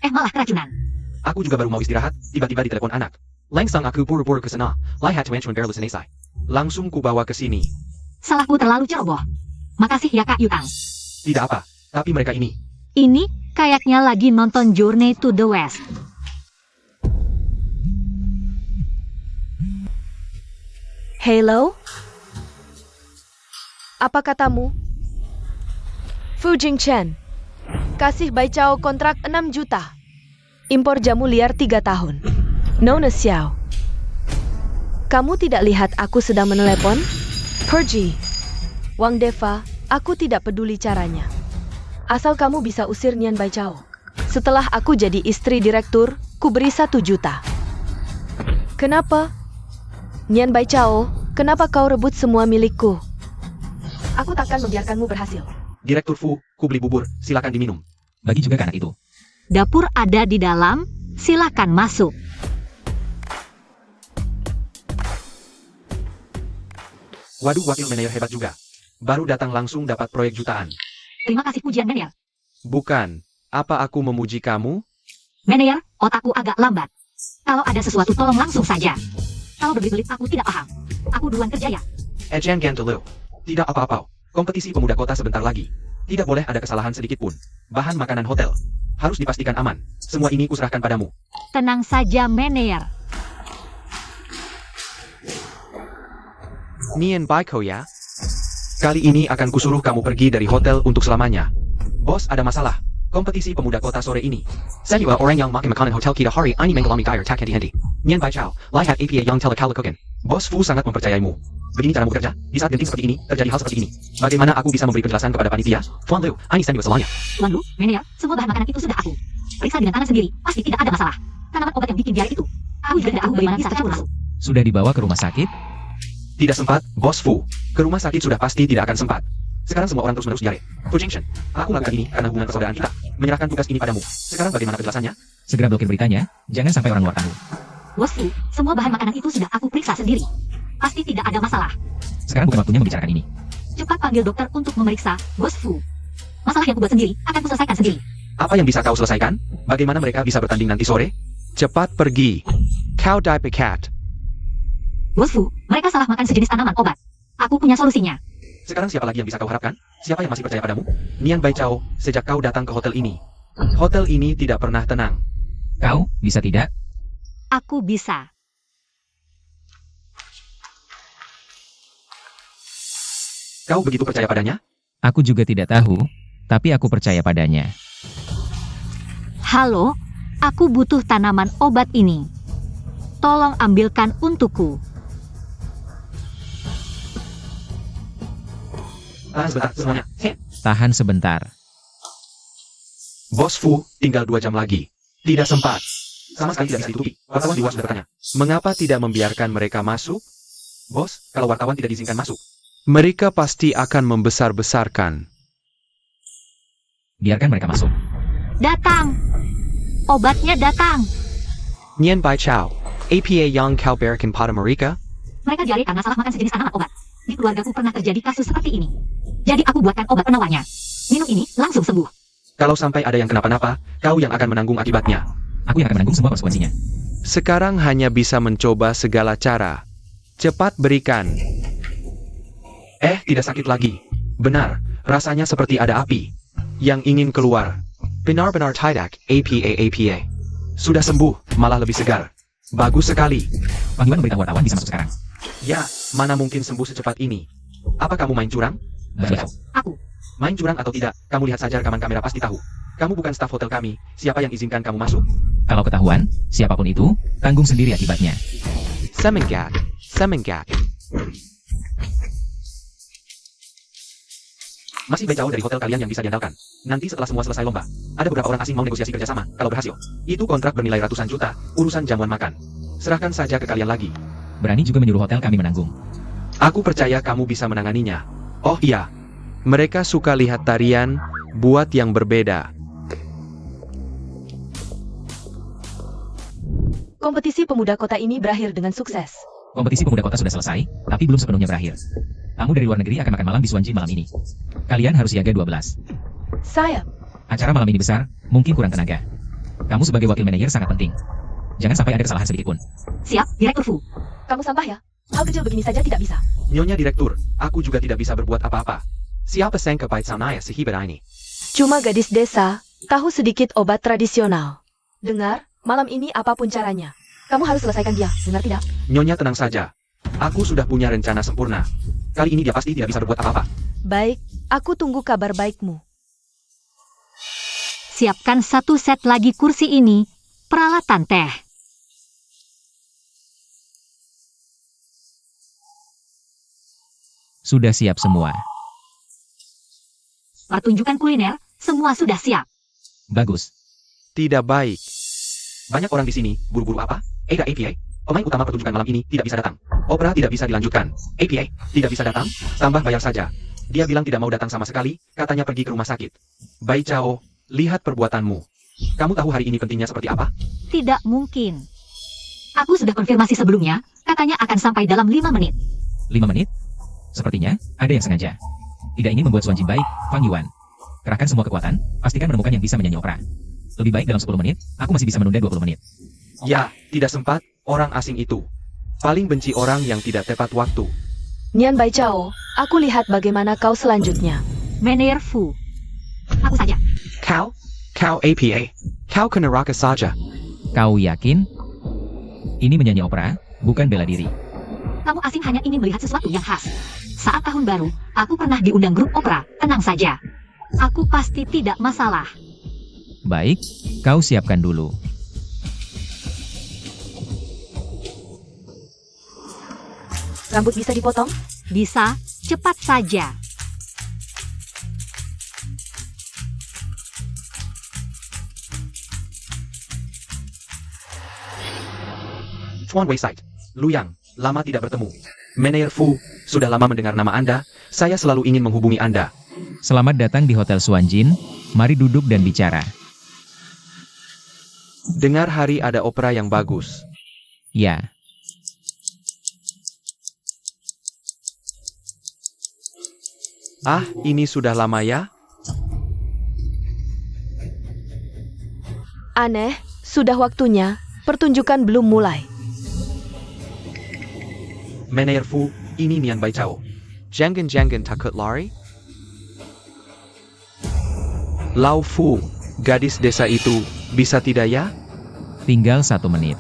Malah keracunan. Aku juga baru mau istirahat, tiba-tiba ditelepon anak. Langsung aku buru-buru ke sana. Lihat tuan berlalu selesai. Langsung ku bawa ke sini. Salahku terlalu ceroboh. Makasih ya Kak Yutang. Tidak apa, tapi mereka ini. Ini kayaknya lagi nonton Journey to the West. Hello? Apa katamu? Fu Jingchen, kasih Bai Chao kontrak 6 juta. Impor jamu liar 3 tahun. Nona Xiao. Kamu tidak lihat aku sedang menelepon? Pergi. Wang Deva, aku tidak peduli caranya. Asal kamu bisa usir Nian Bai Chao. Setelah aku jadi istri direktur, ku beri 1 juta. Kenapa? Nian Bai Chao, kenapa kau rebut semua milikku? Aku takkan membiarkanmu berhasil. Direktur Fu, ku beli bubur, silakan diminum. bagi juga ke anak itu. Dapur ada di dalam, silakan masuk. Waduh, wakil manajer hebat juga. Baru datang langsung dapat proyek jutaan. Terima kasih pujian manajer. Bukan, apa aku memuji kamu? Manajer, otakku agak lambat. Kalau ada sesuatu tolong langsung saja. Kalau berbelit-belit aku tidak paham. Aku duluan kerja ya. Ejan Gantelu. Tidak apa-apa. Kompetisi pemuda kota sebentar lagi. Tidak boleh ada kesalahan sedikit pun. Bahan makanan hotel harus dipastikan aman. Semua ini kuserahkan padamu. Tenang saja manajer. Nian Baiko ya. Kali ini akan kusuruh kamu pergi dari hotel untuk selamanya. Bos, ada masalah. Kompetisi pemuda kota sore ini. Saya juga orang yang makan makanan hotel kita hari ini mengalami gair tak henti-henti. Nian Bai Chao, lihat APA yang telah kau lakukan. Bos Fu sangat mempercayaimu. Begini cara bekerja. Di saat genting seperti ini, terjadi hal seperti ini. Bagaimana aku bisa memberi penjelasan kepada panitia? Tuan Liu, ini saya juga semuanya. Tuan Lu, manajer, semua bahan makanan itu sudah aku periksa dengan tangan sendiri. Pasti tidak ada masalah. Tanaman obat yang bikin diare itu. Aku juga tidak tahu bagaimana bisa tercampur masuk. Sudah dibawa ke rumah sakit? Tidak sempat, Bos Fu. Ke rumah sakit sudah pasti tidak akan sempat. Sekarang semua orang terus-menerus diare. Fu Jingchen, aku lakukan ini karena hubungan persaudaraan kita. Menyerahkan tugas ini padamu. Sekarang bagaimana penjelasannya? Segera blokir beritanya, jangan sampai orang luar tahu. Bos Fu, semua bahan makanan itu sudah aku periksa sendiri. Pasti tidak ada masalah. Sekarang bukan waktunya membicarakan ini. Cepat panggil dokter untuk memeriksa, Bos Fu. Masalah yang kubuat sendiri, akan kuselesaikan sendiri. Apa yang bisa kau selesaikan? Bagaimana mereka bisa bertanding nanti sore? Cepat pergi. Kau die pecat. Bos Fu, mereka salah makan sejenis tanaman obat. Aku punya solusinya. Sekarang siapa lagi yang bisa kau harapkan? Siapa yang masih percaya padamu? Nian Bai Chao, sejak kau datang ke hotel ini. Hotel ini tidak pernah tenang. Kau, bisa tidak? Aku bisa. Kau begitu percaya padanya? Aku juga tidak tahu, tapi aku percaya padanya. Halo, aku butuh tanaman obat ini. Tolong ambilkan untukku. Tahan sebentar semuanya. Tahan sebentar. Bos Fu, tinggal 2 jam lagi. Tidak sempat. Sama sekali tidak bisa ditutupi. Wartawan di luar sudah bertanya. Mengapa tidak membiarkan mereka masuk? Bos, kalau wartawan tidak diizinkan masuk, mereka pasti akan membesar-besarkan. Biarkan mereka masuk. Datang. Obatnya datang. Nian Bai Chao, APA yang kau berikan pada mereka? Mereka diare karena salah makan sejenis tanaman obat. Di keluargaku pernah terjadi kasus seperti ini. Jadi aku buatkan obat penawarnya. Minum ini, langsung sembuh. Kalau sampai ada yang kenapa-napa, kau yang akan menanggung akibatnya. Aku yang akan menanggung semua konsekuensinya. Sekarang hanya bisa mencoba segala cara. Cepat berikan. Tidak sakit lagi. Benar, rasanya seperti ada api yang ingin keluar. Benar-benar tidak, APA. Sudah sembuh, malah lebih segar. Bagus sekali. Wang Yuan memberitahu wartawan bisa masuk sekarang. Ya, mana mungkin sembuh secepat ini. Apa kamu main curang? Betul. Aku. Main curang atau tidak, kamu lihat saja rekaman kamera pasti tahu. Kamu bukan staf hotel kami, siapa yang izinkan kamu masuk? Kalau ketahuan, siapapun itu, tanggung sendiri akibatnya. Semenggak. Masih jauh dari hotel kalian yang bisa diandalkan. Nanti setelah semua selesai lomba, ada beberapa orang asing mau negosiasi kerjasama. Kalau berhasil, itu kontrak bernilai ratusan juta, urusan jamuan makan. Serahkan saja ke kalian lagi. Berani juga menyuruh hotel kami menanggung. Aku percaya kamu bisa menanganinya. Oh iya, mereka suka lihat tarian, buat yang berbeda. Kompetisi pemuda kota ini berakhir dengan sukses. Kompetisi pemuda kota sudah selesai, tapi belum sepenuhnya berakhir. Tamu dari luar negeri akan makan malam di Suanjin malam ini. Kalian harus siaga 12. Sayap. Acara malam ini besar, mungkin kurang tenaga. Kamu sebagai wakil manajer sangat penting. Jangan sampai ada kesalahan sedikit pun. Siap, Direktur Fu. Kamu sampah ya? Hal kecil begini saja tidak bisa. Nyonya Direktur, aku juga tidak bisa berbuat apa-apa. Siapa sangka pahit sanaya sehebat ini? Cuma gadis desa, tahu sedikit obat tradisional. Dengar, malam ini apapun caranya, kamu harus selesaikan dia, dengar tidak? Nyonya tenang saja. Aku sudah punya rencana sempurna. Kali ini dia pasti tidak bisa berbuat apa-apa. Baik, aku tunggu kabar baikmu. Siapkan satu set lagi kursi ini. Peralatan teh. Sudah siap semua. Pertunjukan kuliner, semua sudah siap. Bagus. Tidak baik. Banyak orang di sini, buru-buru apa? APA. Pemain utama pertunjukan malam ini tidak bisa datang. Opera tidak bisa dilanjutkan. APA tidak bisa datang, tambah bayar saja. Dia bilang tidak mau datang sama sekali, katanya pergi ke rumah sakit. Bai Chao, lihat perbuatanmu. Kamu tahu hari ini pentingnya seperti apa? Tidak mungkin. Aku sudah konfirmasi sebelumnya, katanya akan sampai dalam 5 menit. 5 menit? Sepertinya, ada yang sengaja. Tidak ingin membuat Suanjin baik, Fang Yuan. Kerahkan semua kekuatan, pastikan menemukan yang bisa menyanyi opera. Lebih baik dalam 10 menit, aku masih bisa menunda 20 menit. Ya, tidak sempat, orang asing itu. Paling benci orang yang tidak tepat waktu. Nian Bai Chao, aku lihat bagaimana kau selanjutnya. Manager Fu. Aku saja. Kau APA. Kau ke neraka saja. Kau yakin? Ini menyanyi opera, bukan bela diri. Kamu asing hanya ingin melihat sesuatu yang khas. Saat tahun baru, aku pernah diundang grup opera, tenang saja. Aku pasti tidak masalah. Baik, kau siapkan dulu. Rambut bisa dipotong? Bisa, cepat saja. Chuan Weisai. Luyang, lama tidak bertemu. Manager Fu, sudah lama mendengar nama Anda, saya selalu ingin menghubungi Anda. Selamat datang di Hotel Suanjin, mari duduk dan bicara. Dengar hari ada opera yang bagus. Ya, Ini sudah lama ya? Aneh, sudah waktunya, pertunjukan belum mulai. Manager Fu, ini Nian Bai Chao. Jangan takut lari? Lao Fu, gadis desa itu, bisa tidak ya? tinggal 1 menit.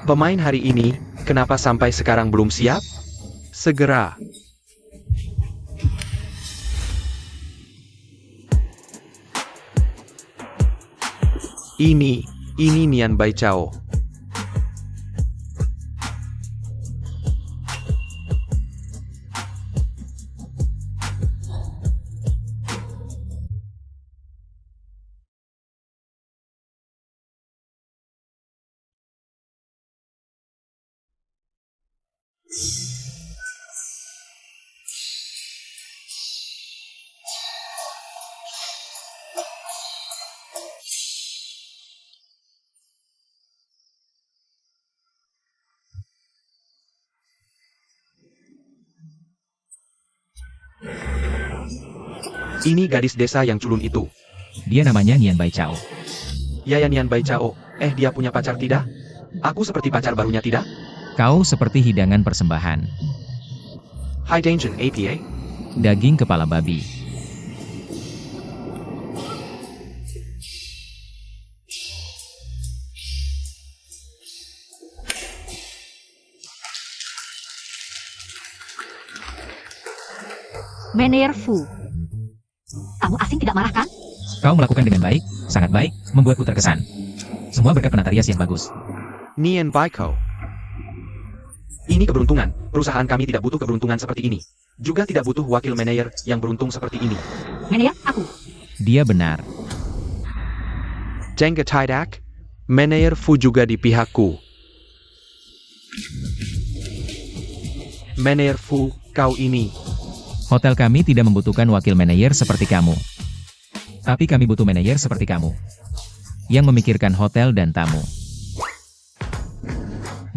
Pemain hari ini, kenapa sampai sekarang belum siap? Segera. Ini Nian Bai Chao. Ini gadis desa yang culun itu. Dia namanya Nian Bai Chao. Nian Bai Chao. Dia punya pacar tidak? Aku seperti pacar barunya tidak? Kau seperti hidangan persembahan. Hai Dangjin APA. Daging kepala babi. Meneer Fu. Kamu asing tidak marah kan? Kau melakukan dengan baik, sangat baik, membuatku terkesan. Semua berkat penata rias yang bagus. Nian Bai Chao. Ini keberuntungan. Perusahaan kami tidak butuh keberuntungan seperti ini. Juga tidak butuh wakil manajer yang beruntung seperti ini. Meneer, aku. Dia benar. Jengga Tidak. Manajer Fu juga di pihakku. Manajer Fu, kau ini. Hotel kami tidak membutuhkan wakil manajer seperti kamu. Tapi kami butuh manajer seperti kamu. Yang memikirkan hotel dan tamu.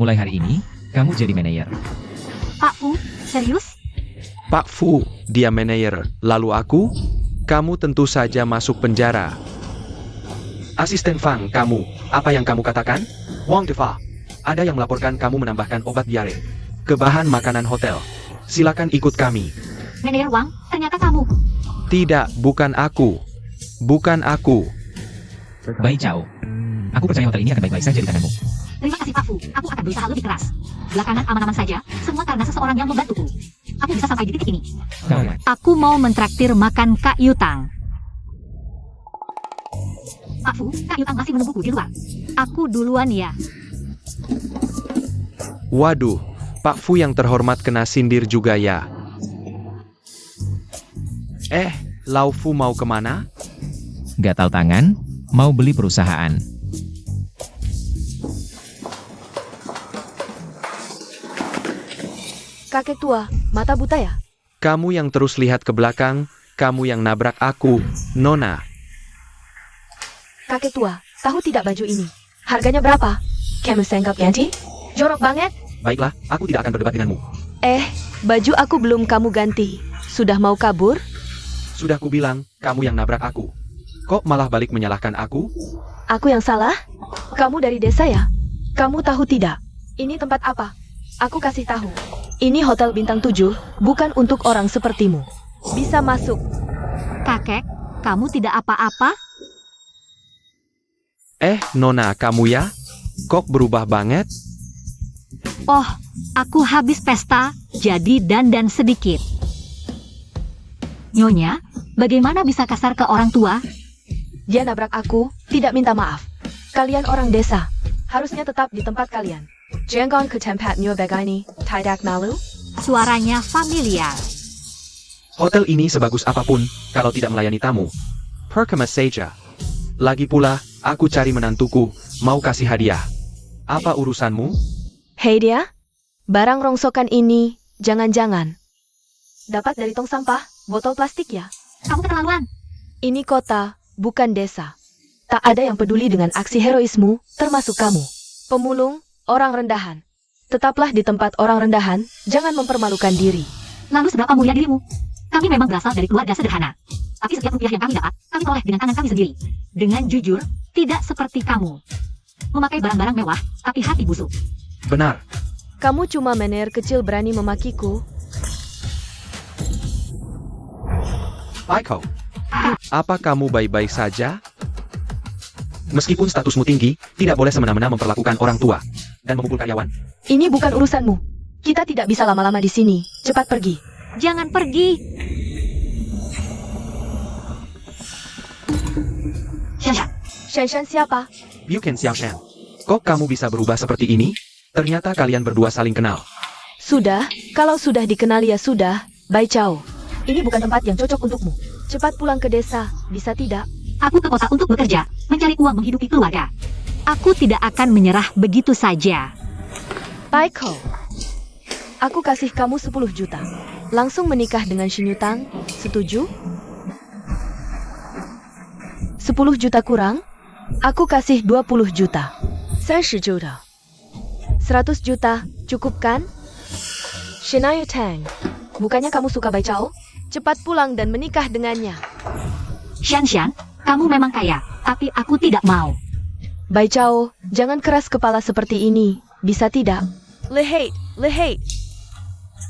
Mulai hari ini, kamu jadi manajer. Pak Fu, serius? Pak Fu, dia manajer. Lalu aku? Kamu tentu saja masuk penjara. Asisten Fang, kamu. Apa yang kamu katakan? Wang Defa. Ada yang melaporkan kamu menambahkan obat diare ke bahan makanan hotel. Silakan ikut kami. Meneer Wang, ternyata kamu. Tidak, bukan aku. Bukan aku. Bai Chao. Aku percaya hotel ini akan baik-baik saja di tanganmu. Terima kasih Pak Fu, aku akan berusaha lebih keras. Belakangan aman-aman saja, semua karena seseorang yang membantuku. Aku bisa sampai di titik ini. Kau. Aku mau mentraktir makan Kak Yutang. Pak Fu, Kak Yutang masih menungguku di luar. Aku duluan ya. Waduh, Pak Fu yang terhormat kena sindir juga ya. Lau Fu mau kemana? Gatal tangan, mau beli perusahaan. Kakek tua, mata buta ya? Kamu yang terus lihat ke belakang, kamu yang nabrak aku, Nona. Kakek tua, tahu tidak baju ini? Harganya berapa? Kamu senggap ganti? Jorok banget. Baiklah, aku tidak akan berdebat denganmu. Baju aku belum kamu ganti. Sudah mau kabur? Sudah kubilang, kamu yang nabrak aku. Kok malah balik menyalahkan aku? Aku yang salah? Kamu dari desa ya? Kamu tahu tidak? Ini tempat apa? Aku kasih tahu. Ini hotel bintang 7, bukan untuk orang sepertimu. Bisa masuk. Kakek, kamu tidak apa-apa? Nona, kamu ya? Kok berubah banget? Oh, aku habis pesta, jadi dandan sedikit. Nyonya, bagaimana bisa kasar ke orang tua? Dia nabrak aku, tidak minta maaf. Kalian orang desa, harusnya tetap di tempat kalian. Jangan ke tempat New Begani, tidak malu? Suaranya familiar. Hotel ini sebagus apapun, kalau tidak melayani tamu. Percuma saja. Lagi pula, aku cari menantuku, mau kasih hadiah. Apa urusanmu? Hei dia, barang rongsokan ini, jangan-jangan dapat dari tong sampah, botol plastik ya? Kamu keterlaluan. Ini kota, bukan desa. Tak ada yang peduli dengan aksi heroismu, termasuk kamu. Pemulung, orang rendahan. Tetaplah di tempat orang rendahan, jangan mempermalukan diri. Lalu seberapa mulia dirimu? Kami memang berasal dari keluarga sederhana. Tapi setiap rupiah yang kami dapat, kami peroleh dengan tangan kami sendiri. Dengan jujur, tidak seperti kamu. Memakai barang-barang mewah, tapi hati busuk. Benar. Kamu cuma manajer kecil berani memakiku. Aiko, apa kamu baik-baik saja? Meskipun statusmu tinggi, tidak boleh semena-mena memperlakukan orang tua dan memukul karyawan. Ini bukan urusanmu. Kita tidak bisa lama-lama di sini. Cepat pergi. Jangan pergi. Shan-shan. Shan-shan siapa? Bukan Xiaoshan. Kok kamu bisa berubah seperti ini? Ternyata kalian berdua saling kenal. Sudah, kalau sudah dikenal ya sudah. Bai Chao. Ini bukan tempat yang cocok untukmu. Cepat pulang ke desa, bisa tidak? Aku ke kota untuk bekerja, mencari uang menghidupi keluarga. Aku tidak akan menyerah begitu saja. Baiko. Aku kasih kamu 10 juta. Langsung menikah dengan Shin Yutang, setuju? 10 juta kurang? Aku kasih 20 juta. 30 juta. 100 juta, cukup kan? Shin Yutang, bukannya kamu suka Bai Chao? Cepat pulang dan menikah dengannya. Xian, kamu memang kaya, tapi aku tidak mau. Bai Chao, jangan keras kepala seperti ini, bisa tidak? Lehei.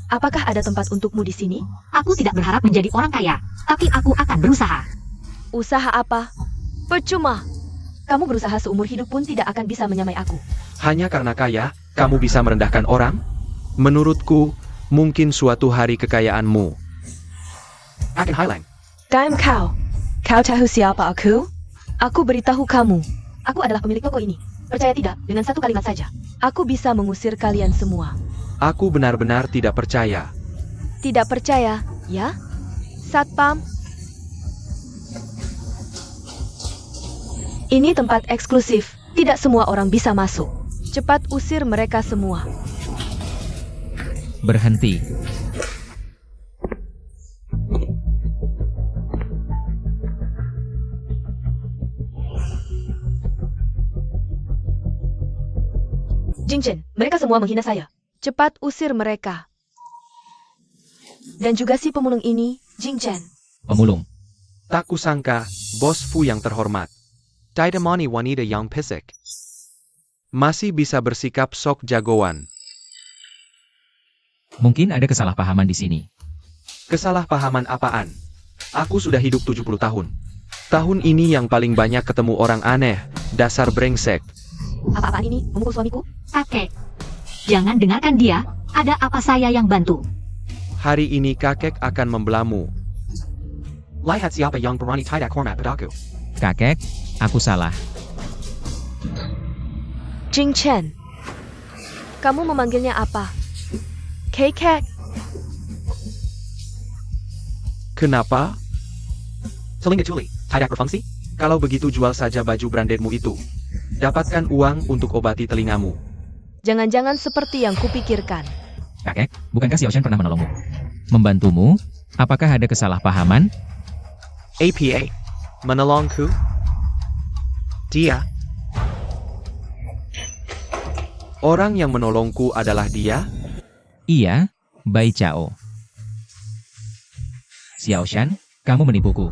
Apakah ada tempat untukmu di sini? Aku tidak berharap menjadi orang kaya, tapi aku akan berusaha. Usaha apa? Percuma. Kamu berusaha seumur hidup pun tidak akan bisa menyamai aku. Hanya karena kaya, kamu bisa merendahkan orang? Menurutku, mungkin suatu hari kekayaanmu akan hilang. Diam kau. Kau tahu siapa aku? Aku beritahu kamu. Aku adalah pemilik toko ini. Percaya tidak, dengan satu kalimat saja. Aku bisa mengusir kalian semua. Aku benar-benar tidak percaya. Tidak percaya, ya? Satpam. Ini tempat eksklusif. Tidak semua orang bisa masuk. Cepat usir mereka semua. Berhenti. Jing Chen, mereka semua menghina saya. Cepat usir mereka. Dan juga si pemulung ini, Jing Chen. Pemulung. Tak kusangka, Bos Fu yang terhormat. Didamani wanita yang pisik. Masih bisa bersikap sok jagoan. Mungkin ada kesalahpahaman di sini. Kesalahpahaman apaan? Aku sudah hidup 70 tahun. Tahun ini yang paling banyak ketemu orang aneh, dasar brengsek. Apa-apaan ini? Memukul suamiku? Kakek, jangan dengarkan dia. Ada apa saya yang bantu? Hari ini kakek akan membelamu. Lihat siapa yang berani tidak hormat padaku. Kakek, aku salah. Jing Chen. Kamu memanggilnya apa? Kakek. Kenapa? Telinga culi, tidak berfungsi? Kalau begitu jual saja baju brandedmu itu. Dapatkan uang untuk obati telingamu. Jangan-jangan seperti yang kupikirkan. Kakek, bukankah Xiaoshan pernah menolongmu? Membantumu? Apakah ada kesalahpahaman? APA. Menolongku? Dia? Orang yang menolongku adalah dia? Iya, Bai Chao. Xiaoshan, kamu menipuku.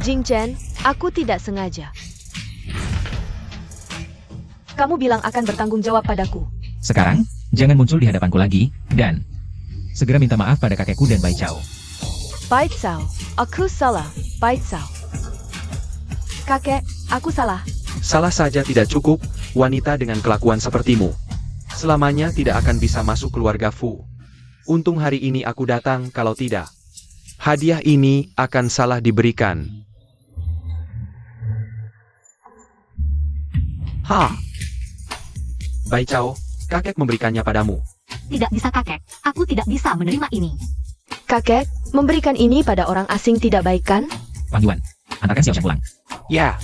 Jing Chen, aku tidak sengaja. Kamu bilang akan bertanggung jawab padaku. Sekarang, jangan muncul di hadapanku lagi, dan segera minta maaf pada kakekku dan Bai Chao. Bai Chao, aku salah. Bai Chao. Kakek, aku salah. Salah saja tidak cukup, wanita dengan kelakuan sepertimu. Selamanya tidak akan bisa masuk keluarga Fu. Untung hari ini aku datang, kalau tidak, hadiah ini akan salah diberikan. Ha! Bai Chao, kakek memberikannya padamu. Tidak bisa kakek, aku tidak bisa menerima ini. Kakek, memberikan ini pada orang asing tidak baik kan? Wang Yuan, antarkan Xiaoshan pulang. Ya,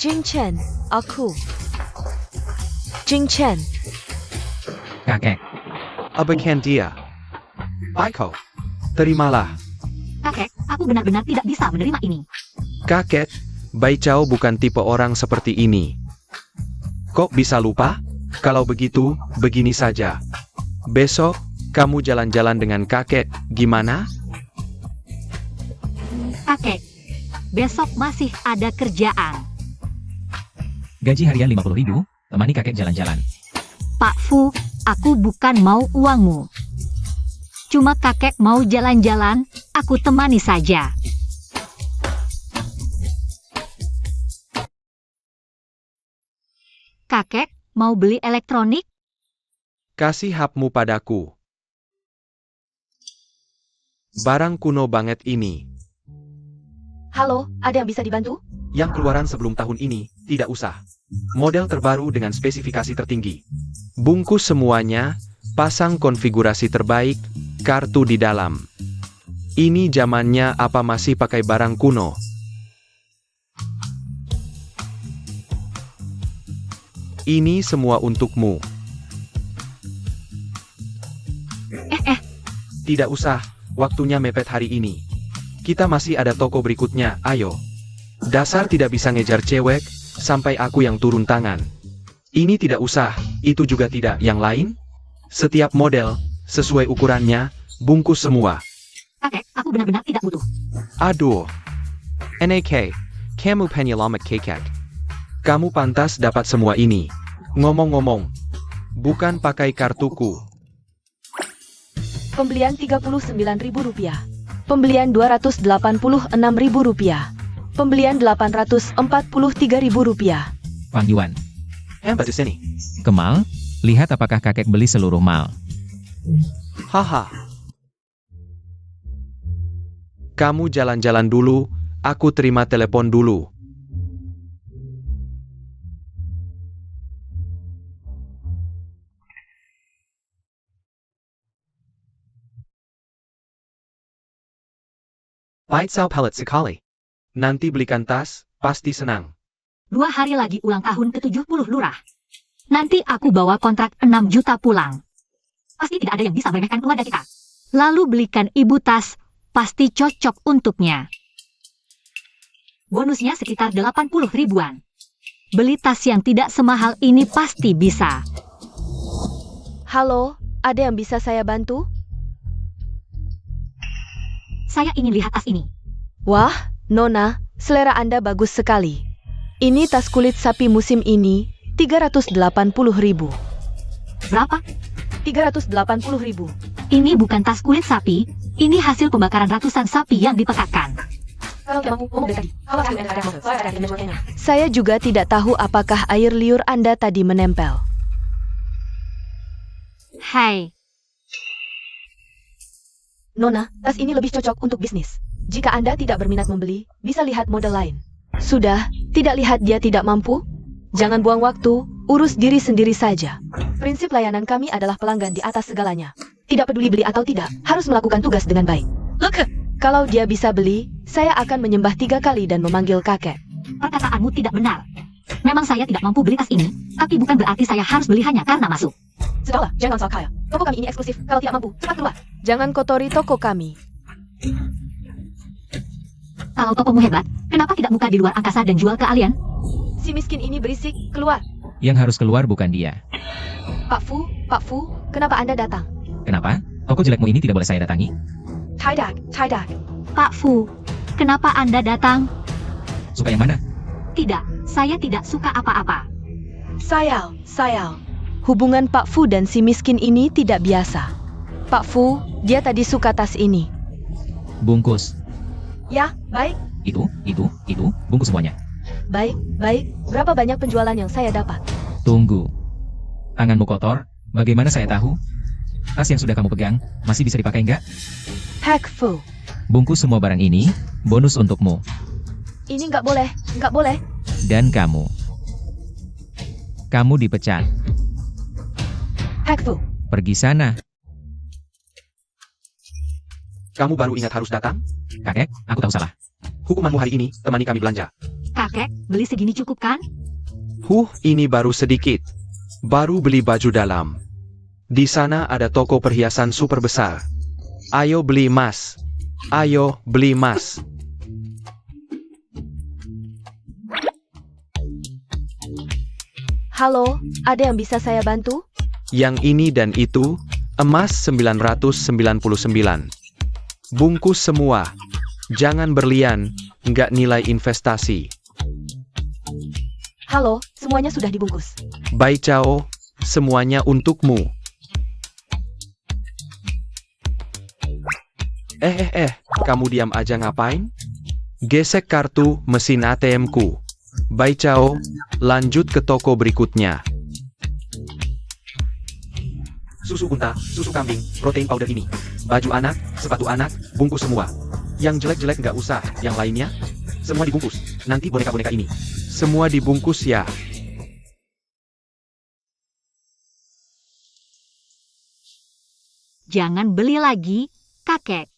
Jing Chen, aku. Jing Chen, Kakek, abaikan dia. Baiko, terimalah. Kakek, aku benar-benar tidak bisa menerima ini. Kakek, Bai Chao bukan tipe orang seperti ini. Kok bisa lupa? Kalau begitu, begini saja. Besok, kamu jalan-jalan dengan kakek, gimana? Kakek, besok masih ada kerjaan. gaji harian 50.000, temani kakek jalan-jalan. Pak Fu, aku bukan mau uangmu. Cuma kakek mau jalan-jalan, aku temani saja. Kakek, mau beli elektronik? Kasih hapmu padaku. Barang kuno banget ini. halo, ada yang bisa dibantu? Yang keluaran sebelum tahun ini, tidak usah. Model terbaru dengan spesifikasi tertinggi. Bungkus semuanya, pasang konfigurasi terbaik, kartu di dalam. Ini zamannya apa masih pakai barang kuno? Ini semua untukmu. Tidak usah, waktunya mepet hari ini. Kita masih ada toko berikutnya, ayo. Dasar tidak bisa ngejar cewek, sampai aku yang turun tangan. Ini tidak usah, itu juga tidak. Yang lain? Setiap model, sesuai ukurannya, bungkus semua. Kakek, aku benar-benar tidak butuh. Aduh, NAK, kamu penyelamat kekek. Kamu pantas dapat semua ini. Ngomong-ngomong, bukan pakai kartuku. Pembelian Rp39.000. Pembelian Rp286.000. Pembelian Rp843.000. Fang Yuan. Hebat di sini. Kemal, lihat apakah kakek beli seluruh mal. Haha. Kamu jalan-jalan dulu, aku terima telepon dulu. Paitsau pelet sekali. Nanti belikan tas, pasti senang. 2 hari lagi ulang tahun ke-70 lurah. Nanti aku bawa kontrak 6 juta pulang. Pasti tidak ada yang bisa meremehkan keluarga kita. Lalu belikan ibu tas, pasti cocok untuknya. Bonusnya sekitar 80 ribuan. Beli tas yang tidak semahal ini pasti bisa. Halo, ada yang bisa saya bantu? Saya ingin lihat tas ini. Wah, Nona, selera Anda bagus sekali. Ini tas kulit sapi musim ini, 380.000. Berapa? 380.000. Ini bukan tas kulit sapi, ini hasil pembakaran ratusan sapi yang dipekatkan. Saya juga tidak tahu apakah air liur Anda tadi menempel. Hai, Nona, tas ini lebih cocok untuk bisnis. Jika Anda tidak berminat membeli, bisa lihat model lain. Sudah, tidak lihat dia tidak mampu? Jangan buang waktu, urus diri sendiri saja. Prinsip layanan kami adalah pelanggan di atas segalanya. Tidak peduli beli atau tidak, harus melakukan tugas dengan baik. Look, kalau dia bisa beli, saya akan menyembah 3 kali dan memanggil kakek. perkataanmu tidak benar. Memang saya tidak mampu beli tas ini, tapi bukan berarti saya harus beli hanya karena masuk. Sudahlah, jangan soal kaya. Toko kami ini eksklusif, kalau tidak mampu, cepat keluar. Jangan kotori toko kami. Kalau tokomu hebat, kenapa tidak buka di luar angkasa dan jual ke alien? Si miskin ini berisik, keluar. Yang harus keluar bukan dia. Pak Fu, kenapa Anda datang? Kenapa? Toko jelekmu ini tidak boleh saya datangi? Tidak. Pak Fu, kenapa Anda datang? Suka yang mana? Tidak, saya tidak suka apa-apa. Sayal. Hubungan Pak Fu dan si miskin ini tidak biasa. Pak Fu, dia tadi suka tas ini. Bungkus. Ya, baik. Itu, bungkus semuanya. Baik. Berapa banyak penjualan yang saya dapat? Tunggu. Tanganmu kotor, bagaimana saya tahu? Tas yang sudah kamu pegang, masih bisa dipakai enggak? Hack Fu. Bungkus semua barang ini, bonus untukmu. Ini nggak boleh. Dan kamu. Kamu dipecat. Hack Fu. Pergi sana. Kamu baru ingat harus datang? Kakek, aku tahu salah. Hukumanmu hari ini, temani kami belanja. Kakek, beli segini cukup kan? Ini baru sedikit. Baru beli baju dalam. Di sana ada toko perhiasan super besar. Ayo beli emas. Halo, ada yang bisa saya bantu? Yang ini dan itu, emas 999. Bungkus semua. Jangan berlian, nggak nilai investasi. Halo, semuanya sudah dibungkus. Bai Chao, semuanya untukmu. Kamu diam aja ngapain? Gesek kartu mesin ATM-ku. Bai Chao, lanjut ke toko berikutnya. Susu unta, susu kambing, protein powder ini. Baju anak, sepatu anak, bungkus semua. Yang jelek-jelek nggak usah, yang lainnya, semua dibungkus. Nanti boneka-boneka ini. Semua dibungkus ya. Jangan beli lagi, kakek.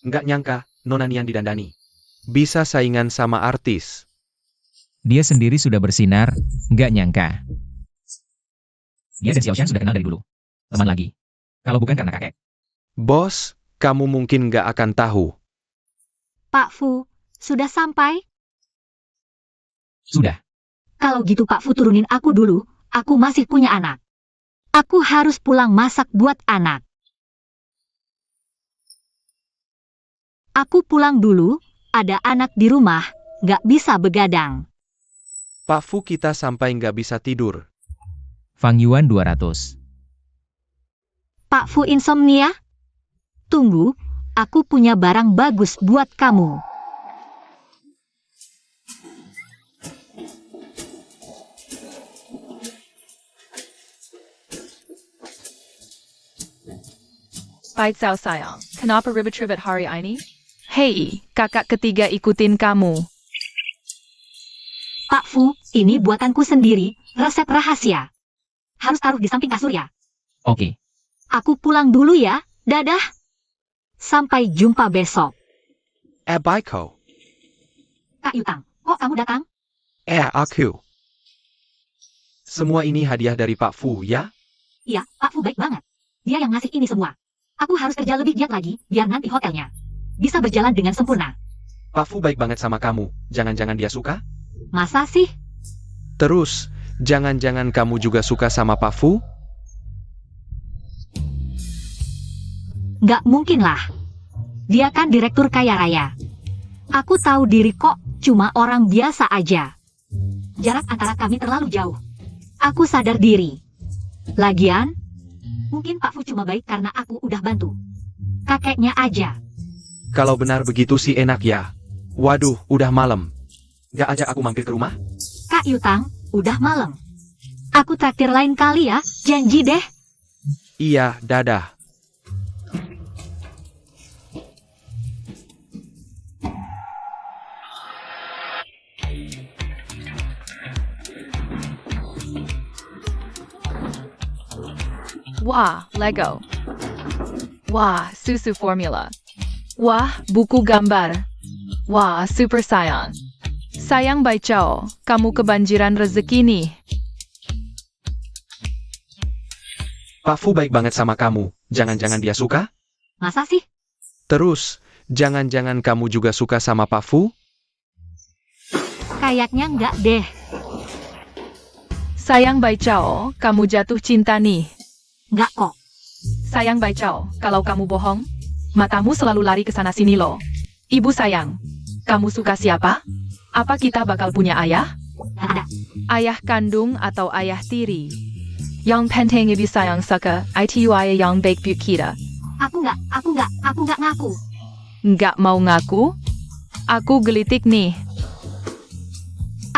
Nggak nyangka, Nona Nian didandani. Bisa saingan sama artis. Dia sendiri sudah bersinar, nggak nyangka. Dia dan Xiaoshan sudah kenal dari dulu. Teman lagi. Kalau bukan karena kakek. Bos, kamu mungkin nggak akan tahu. Pak Fu, Sudah sampai? Sudah. Kalau gitu Pak Fu turunin aku dulu, aku masih punya anak. Aku harus pulang masak buat anak. Aku pulang dulu, ada anak di rumah, nggak bisa begadang. Pak Fu kita sampai nggak bisa tidur. Fang Yuan 200. Pak Fu insomnia? Tunggu, aku punya barang bagus buat kamu. Pai Cao sayang, kenapa ribet-ribet hari ini? Hei, kakak ketiga ikutin kamu. Pak Fu, ini buatanku sendiri, resep rahasia. Harus taruh di samping kasur ya. Oke. Aku pulang dulu ya, dadah. Sampai jumpa besok. Bye Ko. Kak Yutang, kok kamu datang? Aku. Semua ini hadiah dari Pak Fu ya? Iya, Pak Fu baik banget. Dia yang ngasih ini semua. Aku harus kerja lebih giat lagi, biar nanti hotelnya bisa berjalan dengan sempurna. Pak Fu baik banget sama kamu. Jangan-jangan dia suka? Masa sih? Terus, jangan-jangan kamu juga suka sama Pak Fu? Nggak mungkin lah. Dia kan direktur kaya raya. Aku tahu diri kok, cuma orang biasa aja. Jarak antara kami terlalu jauh. Aku sadar diri. Lagian, mungkin Pak Fu cuma baik karena aku udah bantu. Kakeknya aja. Kalau benar begitu sih enak ya. Waduh, udah malam. Gak ajak aku mampir ke rumah? Kak Yutang, udah malam. Aku traktir lain kali ya, janji deh. Iya, dadah. Wah, Lego. Wah, susu formula. Wah, buku gambar. Wah, super sayang. Sayang Bai Chao, kamu kebanjiran rezeki nih. Pak Fu baik banget sama kamu. Jangan-jangan dia suka? Masa sih? Terus, jangan-jangan kamu juga suka sama Pak Fu? Kayaknya nggak deh. Sayang Bai Chao, kamu jatuh cinta nih. Nggak kok. Sayang Bai Chao, kalau kamu bohong, matamu selalu lari ke sana sini loh. Ibu sayang, kamu suka siapa? Apa kita bakal punya ayah? Nggak ada. Ayah kandung atau ayah tiri? Yang penting ibu sayang suka, itu ayah yang baik buat kita. Aku nggak ngaku. Nggak mau ngaku? Aku gelitik nih.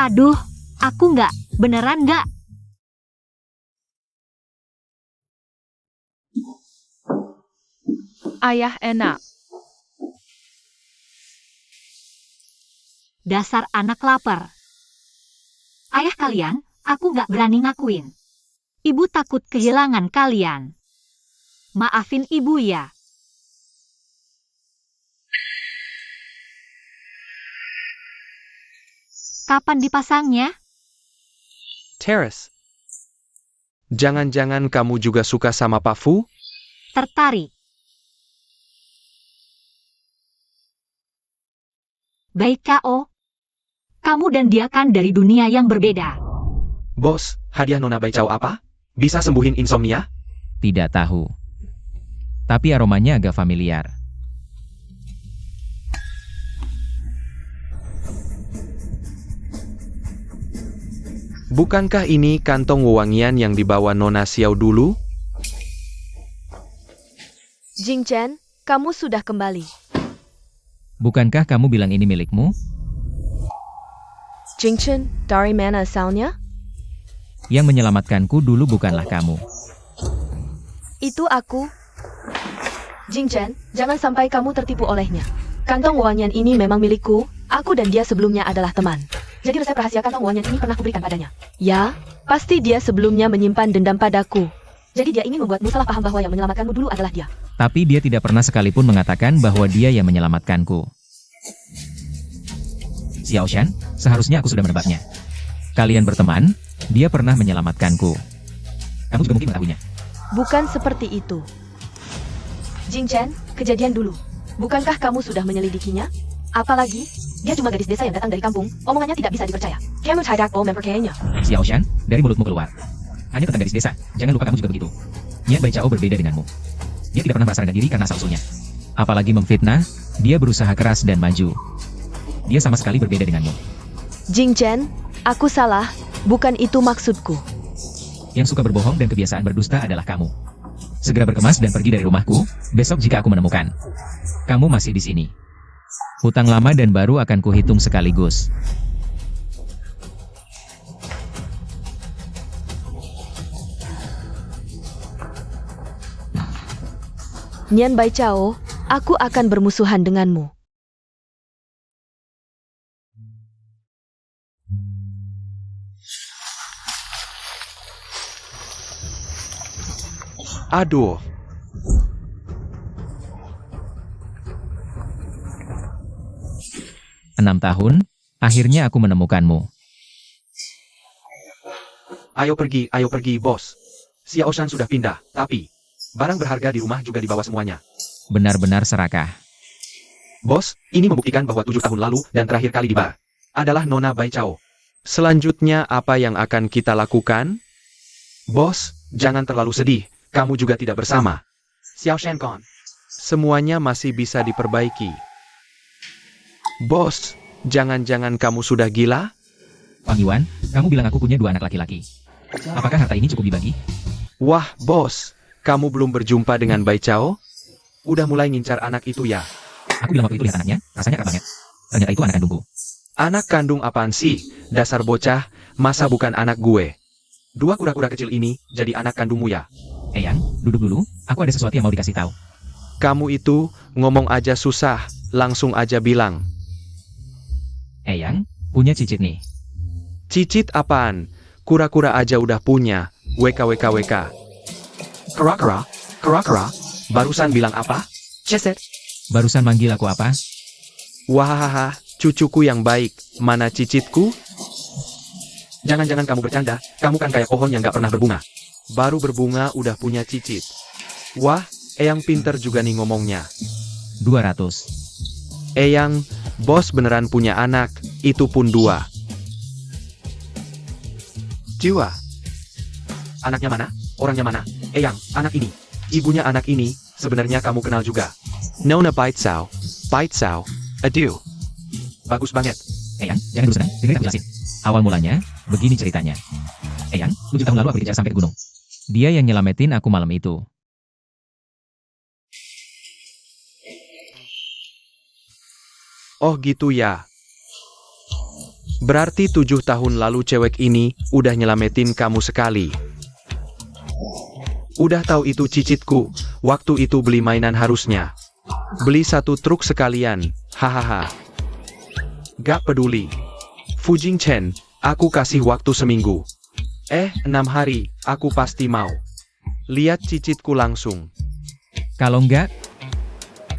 Aduh, aku nggak, beneran nggak. Ayah enak. Dasar anak lapar. Ayah kalian, aku nggak berani ngakuin. Ibu takut kehilangan kalian. Maafin ibu ya. Kapan dipasangnya? Terrace. Jangan-jangan kamu juga suka sama Pak Fu? Tertarik. Baik K.O. Kamu dan dia kan dari dunia yang berbeda. Bos, hadiah Nona Bai Chao apa? Bisa sembuhin insomnia? Tidak tahu. Tapi aromanya agak familiar. Bukankah ini kantong wewangian yang dibawa Nona Xiao dulu? Jing Chen, kamu sudah kembali. Bukankah kamu bilang ini milikmu? Jing Chen, dari mana asalnya? Yang menyelamatkanku dulu bukanlah kamu. Itu aku. Jing Chen, jangan sampai kamu tertipu olehnya. Kantong wewangian ini memang milikku, aku dan dia sebelumnya adalah teman. Jadi resep rahasia kantong wewangian ini pernah kuberikan padanya. Ya, pasti dia sebelumnya menyimpan dendam padaku. Jadi dia ingin membuatmu salah paham bahwa yang menyelamatkanmu dulu adalah dia. Tapi dia tidak pernah sekalipun mengatakan bahwa dia yang menyelamatkanku. Xiao Shan, seharusnya aku sudah menebaknya. Kalian berteman, dia pernah menyelamatkanku. Kamu juga mungkin mengetahuinya. Bukan seperti itu. Jing Chen, kejadian dulu. Bukankah kamu sudah menyelidikinya? Apalagi, Dia cuma gadis desa yang datang dari kampung, omongannya tidak bisa dipercaya. Kamu tidak mau mempercayainya. Xiao Shan, dari mulutmu keluar. Hanya tentang gadis desa, jangan lupa kamu juga begitu. Niat Bai Chao berbeda denganmu. Dia tidak pernah merasa rendah diri karena asal-usulnya. Apalagi memfitnah, dia berusaha keras dan maju. Dia sama sekali berbeda denganmu. Jing Chen, aku salah, bukan itu maksudku. Yang suka berbohong dan kebiasaan berdusta adalah kamu. Segera berkemas dan pergi dari rumahku, besok jika aku menemukan. Kamu masih di sini. Hutang lama dan baru akan kuhitung sekaligus. Nian Bai Chao, aku akan bermusuhan denganmu. Aduh, 6 tahun, akhirnya aku menemukanmu. ayo pergi, bos. Xiao Shan sudah pindah, tapi barang berharga di rumah juga dibawa semuanya. Benar-benar serakah. Bos, ini membuktikan bahwa 7 tahun lalu dan terakhir kali di bar adalah Nona Bai Chao. Selanjutnya apa yang akan kita lakukan? Bos, jangan terlalu sedih, kamu juga tidak bersama. Xiao Shan gone. Semuanya masih bisa diperbaiki. Bos, jangan-jangan kamu sudah gila? Fang Yuan, kamu bilang aku punya 2 anak laki-laki. Apakah harta ini cukup dibagi? Wah, bos, kamu belum berjumpa dengan Bai Chao? Udah mulai ngincar anak itu ya? Aku bilang waktu itu lihat anaknya, rasanya akrab banget. Ternyata itu anak kandungku. Anak kandung apaan sih? Dasar bocah, masa bukan anak gue? 2 kura-kura kecil ini jadi anak kandungmu ya? Eyang, duduk dulu, aku ada sesuatu yang mau dikasih tahu. Kamu itu ngomong aja susah, langsung aja bilang. Eyang, punya cicit nih. Cicit apaan? Kura-kura aja udah punya. WKWKWK. Kera, barusan bilang apa? Ceset. Barusan manggil aku apa? Wahahaha, cucuku yang baik. Mana cicitku? Jangan-jangan kamu bercanda, kamu kan kayak pohon yang gak pernah berbunga. Baru berbunga udah punya cicit. Wah, Eyang pinter juga nih ngomongnya. 200. Eyang, bos beneran punya anak, itu pun 2. Jiwa. Anaknya mana? Orangnya mana? Eyang, anak ini. Ibunya anak ini, sebenarnya kamu kenal juga. Nona Bai Chao. Aduh. Bagus banget. Eyang, jangan dulu senang, dengerin aku jelasin. Awal mulanya, begini ceritanya. Eyang, 7 tahun lalu aku dikejar sampai ke gunung. Dia yang nyelamatin aku malam itu. Oh gitu ya. Berarti 7 tahun lalu cewek ini udah nyelamatin kamu sekali. Udah tahu itu cicitku, waktu itu beli mainan harusnya. Beli 1 truk sekalian, hahaha. Gak peduli. Fujing Chen, aku kasih waktu seminggu. 6 hari, aku pasti mau. Lihat cicitku langsung. Kalau enggak,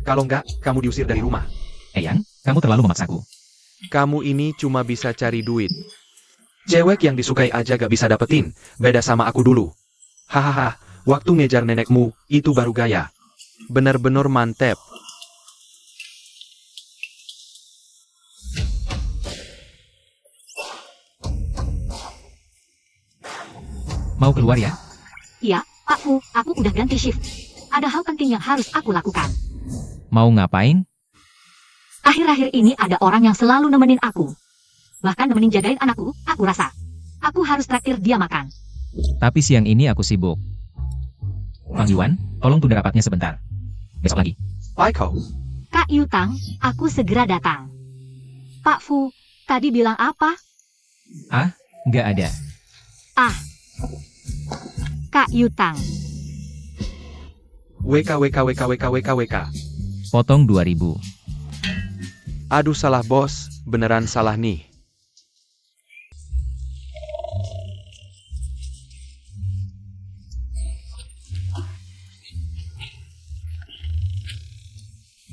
Kalau enggak, kamu diusir dari rumah. Eyang, kamu terlalu memaksaku. Kamu ini cuma bisa cari duit. Cewek yang disukai aja gak bisa dapetin, beda sama aku dulu. Hahaha, waktu ngejar nenekmu, itu baru gaya. Bener-bener mantep. Mau keluar ya? Iya, Pak Fu, aku udah ganti shift. Ada hal penting yang harus aku lakukan. Mau ngapain? Akhir-akhir ini ada orang yang selalu nemenin aku. Bahkan nemenin jagain anakku, aku rasa. Aku harus traktir dia makan. Tapi siang ini aku sibuk. Fang Yuan, tolong tunda rapatnya sebentar. Besok lagi. Baiko. Kak Yutang, aku segera datang. Pak Fu, tadi bilang apa? Nggak ada. Kak Yutang. WK. Potong 2000. Aduh salah bos, beneran salah nih.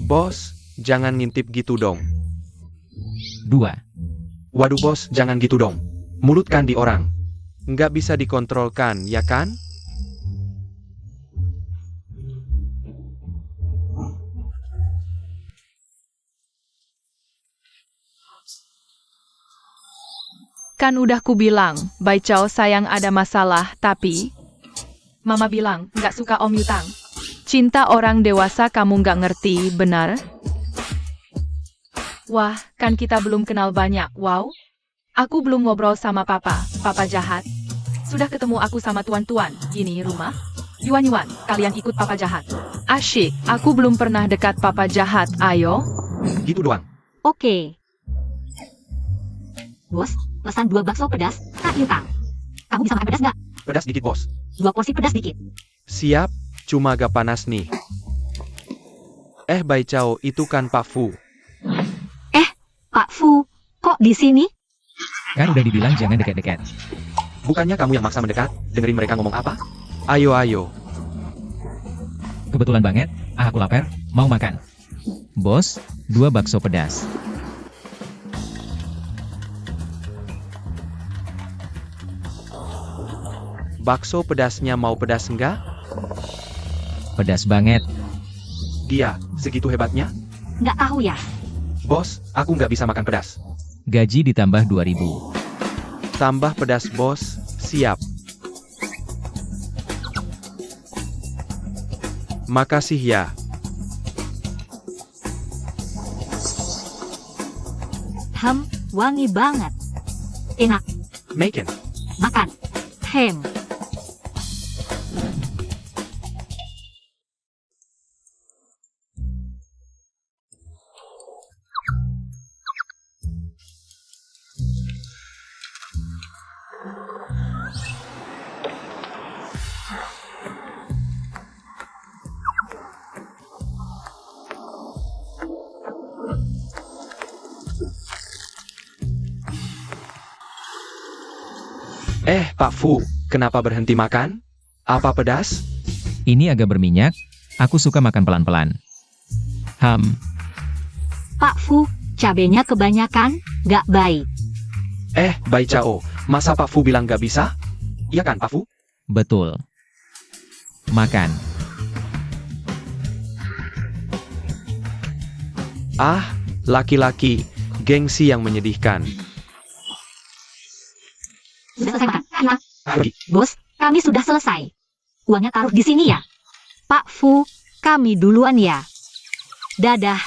Bos, jangan ngintip gitu dong. 2. Waduh bos, jangan gitu dong. Mulut kan di orang. Nggak bisa dikontrolkan, ya kan? Kan udah ku bilang, Bai Chao sayang ada masalah, tapi... Mama bilang, nggak suka Om Yutang. Cinta orang dewasa kamu nggak ngerti, benar? Wah, kan kita belum kenal banyak, wow. Aku belum ngobrol sama papa jahat. Sudah ketemu aku sama tuan-tuan, gini rumah. Yuan, kalian ikut papa jahat. Asyik, aku belum pernah dekat papa jahat, ayo. Gitu doang. Oke. Bos, pesan 2 bakso pedas, Kak Yutang. Kamu bisa makan pedas nggak? Pedas dikit, bos. 2 porsi pedas dikit. Siap, cuma agak panas nih. Bai Chao, itu kan Pak Fu. Pak Fu, kok di sini? Kan udah dibilang jangan dekat-dekat. Bukannya kamu yang maksa mendekat? Dengerin mereka ngomong apa? Ayo. Kebetulan banget, aku lapar, mau makan. Bos, 2 bakso pedas. Bakso pedasnya mau pedas enggak? Pedas banget. Dia, segitu hebatnya? Nggak tahu ya. Bos, aku nggak bisa makan pedas. Gaji ditambah 2.000. Tambah pedas, bos. Siap. Makasih ya. Wangi banget. Enak, Maken. makan. Pak Fu, kenapa berhenti makan? Apa pedas? Ini agak berminyak, aku suka makan pelan-pelan. Pak Fu, cabenya kebanyakan, nggak baik. Bai Chao, masa Pak Fu bilang nggak bisa? Iya kan, Pak Fu? Betul. Makan. Laki-laki, gengsi yang menyedihkan. Sudah selesai makan. Hilang. Pergi. Bos, kami sudah selesai. Uangnya taruh di sini ya. Pak Fu, kami duluan ya. Dadah.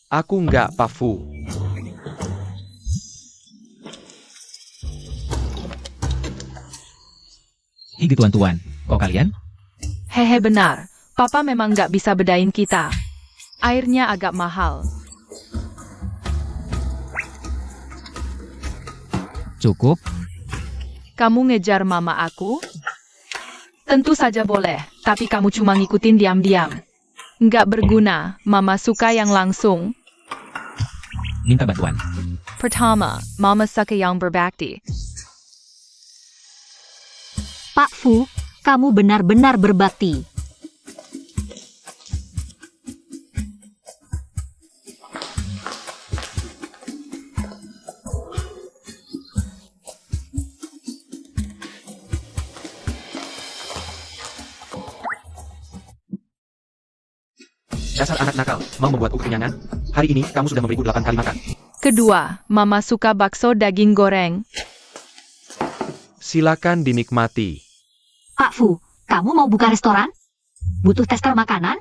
Aku nggak, Pak Fu. Ih tuan-tuan, kok kalian? Hehe benar, papa memang nggak bisa bedain kita. Airnya agak mahal. Cukup? Kamu ngejar mama aku? Tentu saja boleh, tapi kamu cuma ngikutin diam-diam. Nggak berguna, mama suka yang langsung. Minta bantuan. Pertama, mama suka yang berbakti. Pak Fu, kamu benar-benar berbakti. Dasar anak nakal, mau membuatku kekenyangan? Hari ini, kamu sudah memberiku 8 kali makan. Kedua, mama suka bakso daging goreng. Silakan dinikmati. Pak Fu, kamu mau buka restoran? Butuh tester makanan?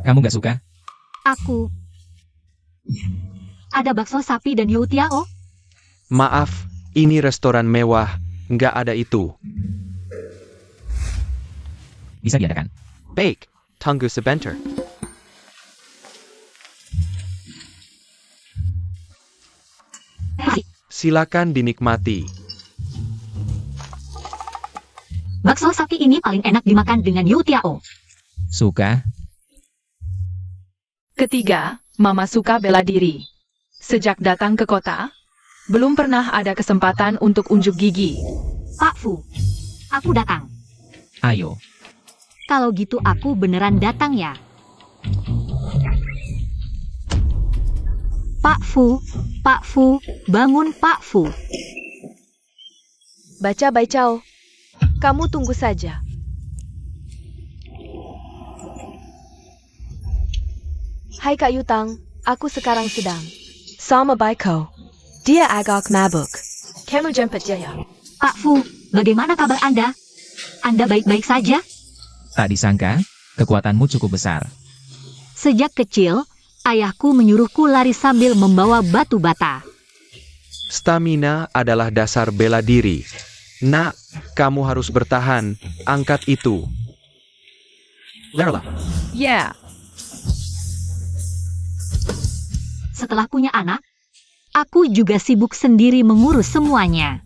Kamu nggak suka? Aku. Ada bakso sapi dan youtiao? Maaf, ini restoran mewah, nggak ada itu. Bisa diadakan. Baik, tunggu sebentar. Silakan dinikmati. Bakso sapi ini paling enak dimakan dengan youtiao. Suka? Ketiga, mama suka bela diri. Sejak datang ke kota, belum pernah ada kesempatan untuk unjuk gigi. Pak Fu, aku datang. Ayo. Kalau gitu aku beneran datang ya. Pak Fu, bangun Pak Fu. Baca Bai Chao. Kamu tunggu saja. Hai Kak Yutang, aku sekarang sedang Bersama Baiko. Dia agak mabuk. Kamu jemput dia ya? Pak Fu, bagaimana kabar Anda? Anda baik-baik saja? Tak disangka, kekuatanmu cukup besar. Sejak kecil, ayahku menyuruhku lari sambil membawa batu bata. Stamina adalah dasar bela diri. Nak, kamu harus bertahan. Angkat itu. Lerla. Yeah. Setelah punya anak, aku juga sibuk sendiri mengurus semuanya.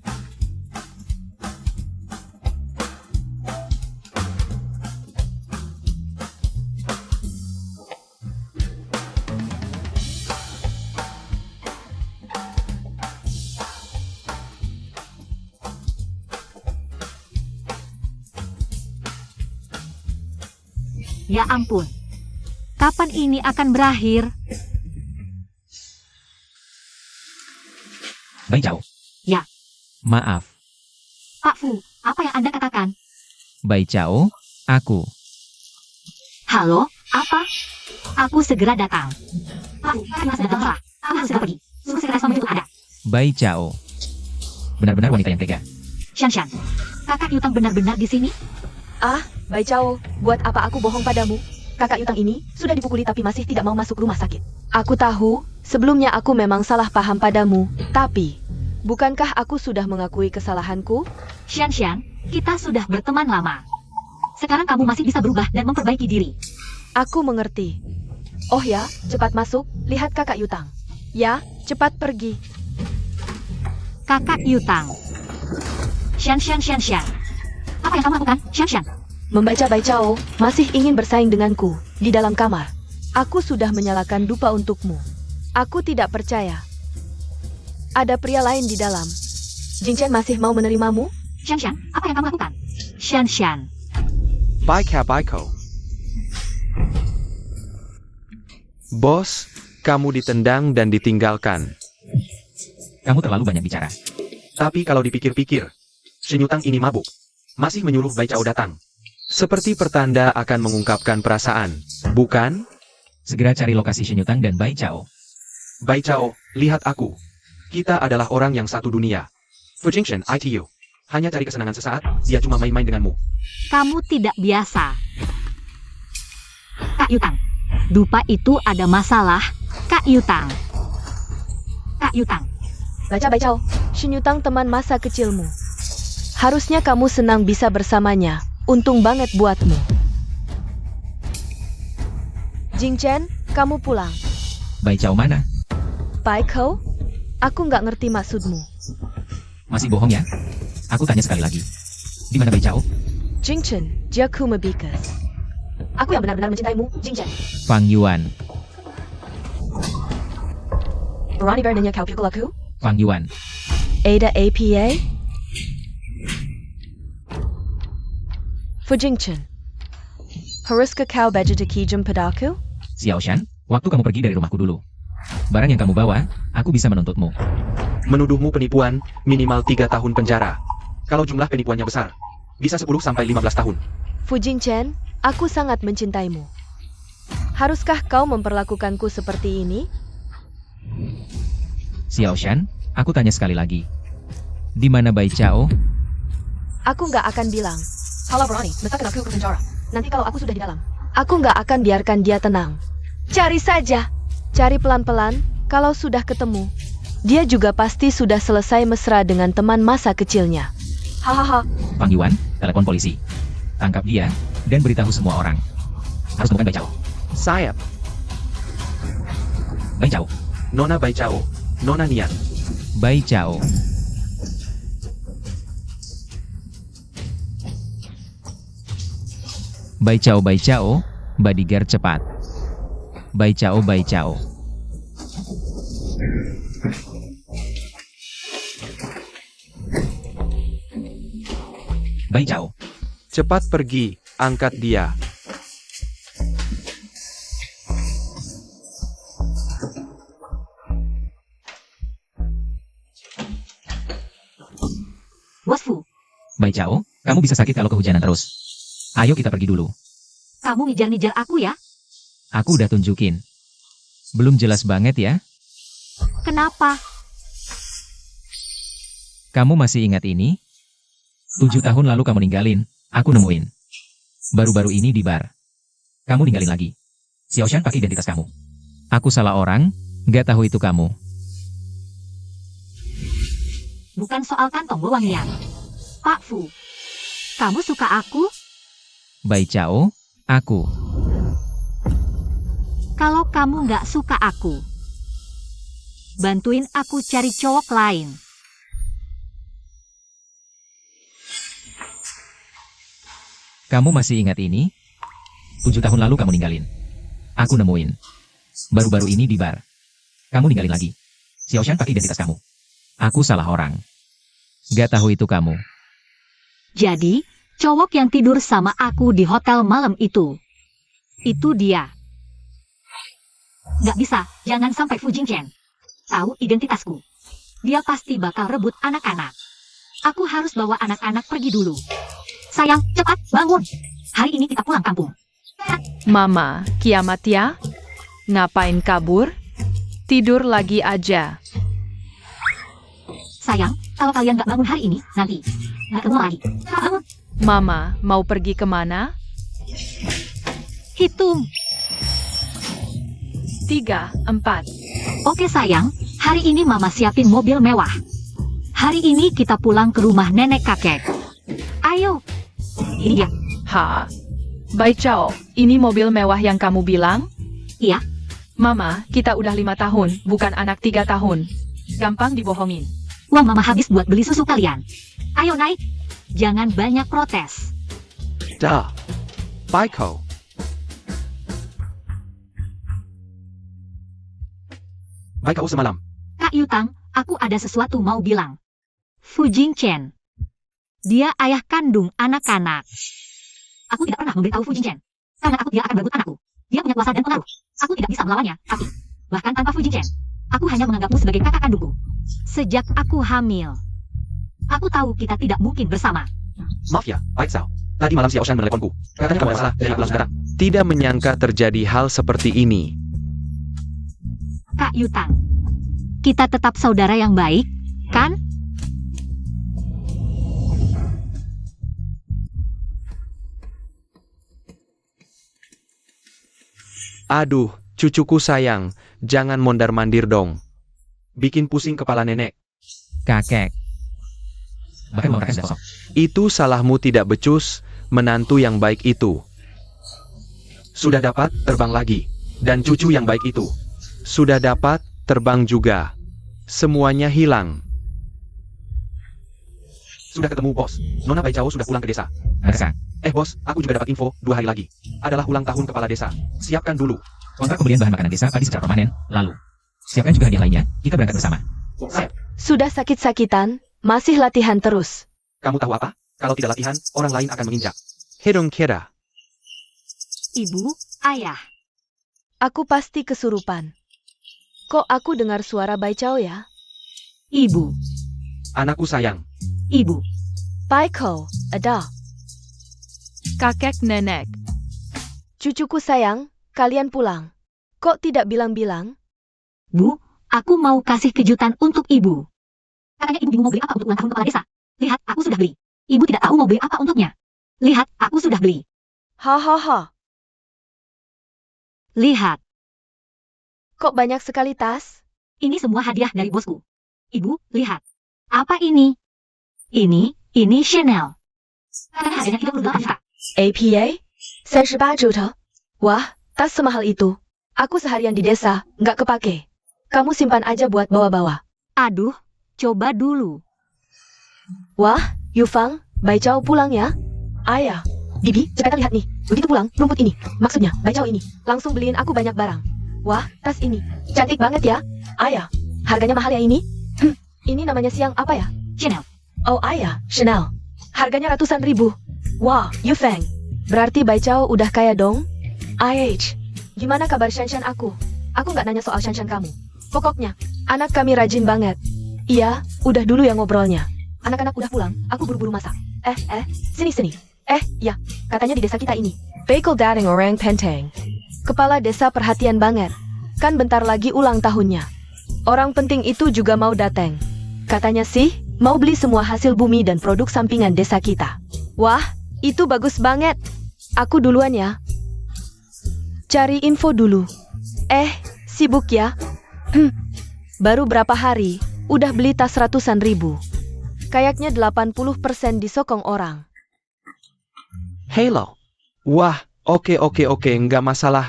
Ya ampun, kapan ini akan berakhir? Bai Chao. Ya. Maaf, Pak Fu, apa yang Anda katakan? Bai Chao, aku. Halo, apa? Aku segera datang. Pak Fu, kakak sedang telah. Aku harus segera pergi. Suruh segera suami itu ada. Bai Chao. Benar-benar wanita yang tega. Shan, kakak Yutang benar-benar di sini? Ah, Bai Chao, buat apa aku bohong padamu? Kakak Yutang ini sudah dipukuli tapi masih tidak mau masuk rumah sakit. Aku tahu, sebelumnya aku memang salah paham padamu. Tapi, bukankah aku sudah mengakui kesalahanku? Shan, kita sudah berteman lama. Sekarang kamu masih bisa berubah dan memperbaiki diri. Aku mengerti. Oh ya, cepat masuk, lihat kakak Yutang. Ya, cepat pergi. Kakak Yutang. Shan. Apa yang kamu lakukan, Shan? Membaca Bai Chao, masih ingin bersaing denganku, di dalam kamar. Aku sudah menyalakan dupa untukmu. Aku tidak percaya. Ada pria lain di dalam. Jing Chen masih mau menerimamu? Shan, apa yang kamu lakukan? Shan. Baiko. Bos, kamu ditendang dan ditinggalkan. Kamu terlalu banyak bicara. Tapi kalau dipikir-pikir, Shin Yutang ini mabuk. Masih menyuruh Bai Chao datang. Seperti pertanda akan mengungkapkan perasaan, bukan? Segera cari lokasi Shin Yutang dan Bai Chao. Bai Chao, lihat aku. Kita adalah orang yang satu dunia. Fu Jingshan, ITU. Hanya cari kesenangan sesaat, dia cuma main-main denganmu. Kamu tidak biasa. Kak Yutang, dupa itu ada masalah. Kak Yutang. Baca Bai Chao, Shin Yutang teman masa kecilmu. Harusnya kamu senang bisa bersamanya. Untung banget buatmu. Jing Chen, kamu pulang. Bai Chao mana? Baiko, aku nggak ngerti maksudmu. Masih bohong ya? Aku tanya sekali lagi. Di mana Bai Chao? Jing Chen, dia kumabikas. Aku yang benar-benar mencintaimu, Jing Chen. Fang Yuan. Berani beraninya kau pukul aku? Fang Yuan. Ada APA? Fu Jing Chen. Haruskah kau bagi jam padaku? Xiao Shan, waktu kamu pergi dari rumahku dulu. Barang yang kamu bawa, aku bisa menuntutmu. Menuduhmu penipuan, minimal 3 tahun penjara. Kalau jumlah penipuannya besar, bisa 10 sampai 15 tahun. Fu Jing Chen, aku sangat mencintaimu. Haruskah kau memperlakukanku seperti ini? Xiao Shan, aku tanya sekali lagi. Di mana Bai Chao? Aku nggak akan bilang. Kalau berani, letakkan aku ke penjara. Nanti kalau aku sudah di dalam, aku nggak akan biarkan dia tenang. Cari saja. Cari pelan-pelan, kalau sudah ketemu. Dia juga pasti sudah selesai mesra dengan teman masa kecilnya. Hahaha. Fang Yuan, telepon polisi. Tangkap dia, dan beritahu semua orang. Harus temukan Bai Chao. Sayap, Bai Chao. Nona Bai Chao, Nona Nian. Bai Chao. Bai Chao, bodyguard cepat. Bai Chao. Bai Chao. Cepat pergi, angkat dia. Bos Fu, Bai Chao, kamu bisa sakit kalau kehujanan terus. Ayo kita pergi dulu. kamu ngejar-ngejar aku ya? Aku udah tunjukin. Belum jelas banget ya? kenapa? Kamu masih ingat ini? 7 tahun lalu kamu ninggalin, aku nemuin. Baru-baru ini di bar. Kamu ninggalin lagi. Xiaoshan pakai identitas kamu. Aku salah orang, nggak tahu itu kamu. Bukan soal kantong wewangian. Pak Fu, kamu suka aku? Bai Chao, aku. Kalau kamu nggak suka aku, bantuin aku cari cowok lain. Kamu masih ingat ini? 7 tahun lalu kamu ninggalin. Aku nemuin. Baru-baru ini di bar. Kamu ninggalin lagi. Xiaoshan pakai identitas kamu. Aku salah orang. Gak tahu itu kamu. Jadi, cowok yang tidur sama aku di hotel malam itu dia. Nggak bisa, jangan sampai Fu Jingchen tahu identitasku. Dia pasti bakal rebut anak-anak. Aku harus bawa anak-anak pergi dulu. Sayang, cepat bangun. Hari ini kita pulang kampung. Mama, kiamat ya? Ngapain kabur? Tidur lagi aja. Sayang, kalau kalian nggak bangun hari ini, nanti nggak ketemu lagi. Bangun. Mama, mau pergi kemana? Hitung. 3, 4. Oke sayang, hari ini mama siapin mobil mewah. Hari ini kita pulang ke rumah nenek kakek. Ayo. Ini dia. Ha. Bai Chao, ini mobil mewah yang kamu bilang? Iya. Mama, kita udah 5 tahun, bukan anak 3 tahun. Gampang dibohongin. Uang mama habis buat beli susu kalian. Ayo naik. Jangan banyak protes. Dah. Bai Chao. Bai Chao semalam. Kak Yutang, aku ada sesuatu mau bilang. Fu Jingchen. Dia ayah kandung anak-anak. Aku tidak pernah memberitahu Fu Jingchen. Karena aku dia akan berebut anakku. Dia punya kuasa dan pengaruh. Aku tidak bisa melawannya, tapi bahkan tanpa Fu Jingchen, aku hanya menganggapmu sebagai kakak kandungku. Sejak aku hamil, aku tahu kita tidak mungkin bersama. Maaf ya, Bai Chao. Tadi malam Xiaoshan meneleponku. Katanya kamu masalah, jadi aku langsung datang. Tidak menyangka terjadi hal seperti ini. Kak Yutang, kita tetap saudara yang baik, kan? Aduh, cucuku sayang, jangan mondar-mandir dong. Bikin pusing kepala nenek. Kakek. Bahkan mau sudah kosong. Itu salahmu tidak becus, menantu yang baik itu. Sudah dapat, terbang lagi. Dan cucu yang baik itu. Sudah dapat, terbang juga. Semuanya hilang. Sudah ketemu bos. Nona Bai Chao sudah pulang ke desa. Ada. Bos, aku juga dapat info, 2 hari lagi. Adalah ulang tahun kepala desa. Siapkan dulu. Kontrak pembelian bahan makanan desa padi secara permanen, lalu. Siapkan juga hadiah lainnya, kita berangkat bersama. Siap. Sudah sakit-sakitan, masih latihan terus. Kamu tahu apa? Kalau tidak latihan, orang lain akan menginjak. Hidung kira. Ibu, ayah. Aku pasti kesurupan. Kok aku dengar suara Bai Chao ya? Ibu, Anakku sayang. ibu. Bai Chao, ada. Kakek nenek. Cucuku sayang, kalian pulang. Kok tidak bilang-bilang? Bu, aku mau kasih kejutan untuk ibu. Katanya ibu bingung mau beli apa untuk ulang tahun kepala desa. Lihat, aku sudah beli. Ibu tidak tahu mau beli apa untuknya. Lihat, aku sudah beli. Hahaha. Lihat, Kok banyak sekali tas? ini semua hadiah dari bosku. Ibu, lihat. Apa ini? Ini Chanel. Katanya harganya 38 juta. APA? 38 juta? Wah, tas semahal itu. Aku seharian di desa, nggak kepake. Kamu simpan aja buat bawa-bawa. Aduh, coba dulu. Wah, Yufang, Bai Chao pulang ya? Ayah, Bibi, cepetan lihat nih. Begitu pulang, rumput ini. Maksudnya, Bai Chao ini. Langsung beliin aku banyak barang. Wah, tas ini. Cantik banget ya. Ayah, harganya mahal ya ini? Ini namanya siang apa ya? Chanel. Oh ayah, Chanel. Harganya ratusan ribu. Wah, Yufeng. Berarti Bai Chao udah kaya dong? IH, gimana kabar Shanshan aku? Aku nggak nanya soal Shanshan kamu. Pokoknya, anak kami rajin banget. Iya, udah dulu ya ngobrolnya. Anak-anak udah pulang, aku buru-buru masak. Sini. Ya, katanya di desa kita ini. Bagel Dading Orang Penteng. Kepala desa perhatian banget. Kan bentar lagi ulang tahunnya. Orang penting itu juga mau datang. Katanya sih, mau beli semua hasil bumi dan produk sampingan desa kita. Wah, itu bagus banget. Aku duluan ya. Cari info dulu. Sibuk ya? Baru berapa hari, udah beli tas ratusan ribu. Kayaknya 80% disokong orang. Hello. Wah, oke, nggak masalah.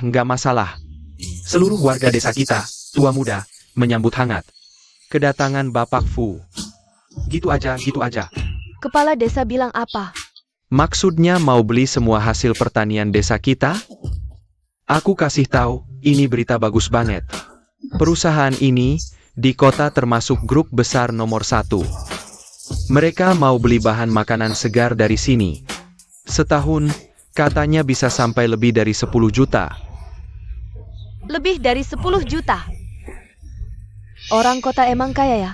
Seluruh warga desa kita, tua muda, menyambut hangat kedatangan Bapak Fu. Gitu aja. Kepala desa bilang apa? Maksudnya mau beli semua hasil pertanian desa kita? Aku kasih tahu, ini berita bagus banget. Perusahaan ini di kota termasuk grup besar nomor 1. Mereka mau beli bahan makanan segar dari sini. Setahun, katanya bisa sampai lebih dari 10 juta. Lebih dari 10 juta. Orang kota emang kaya ya?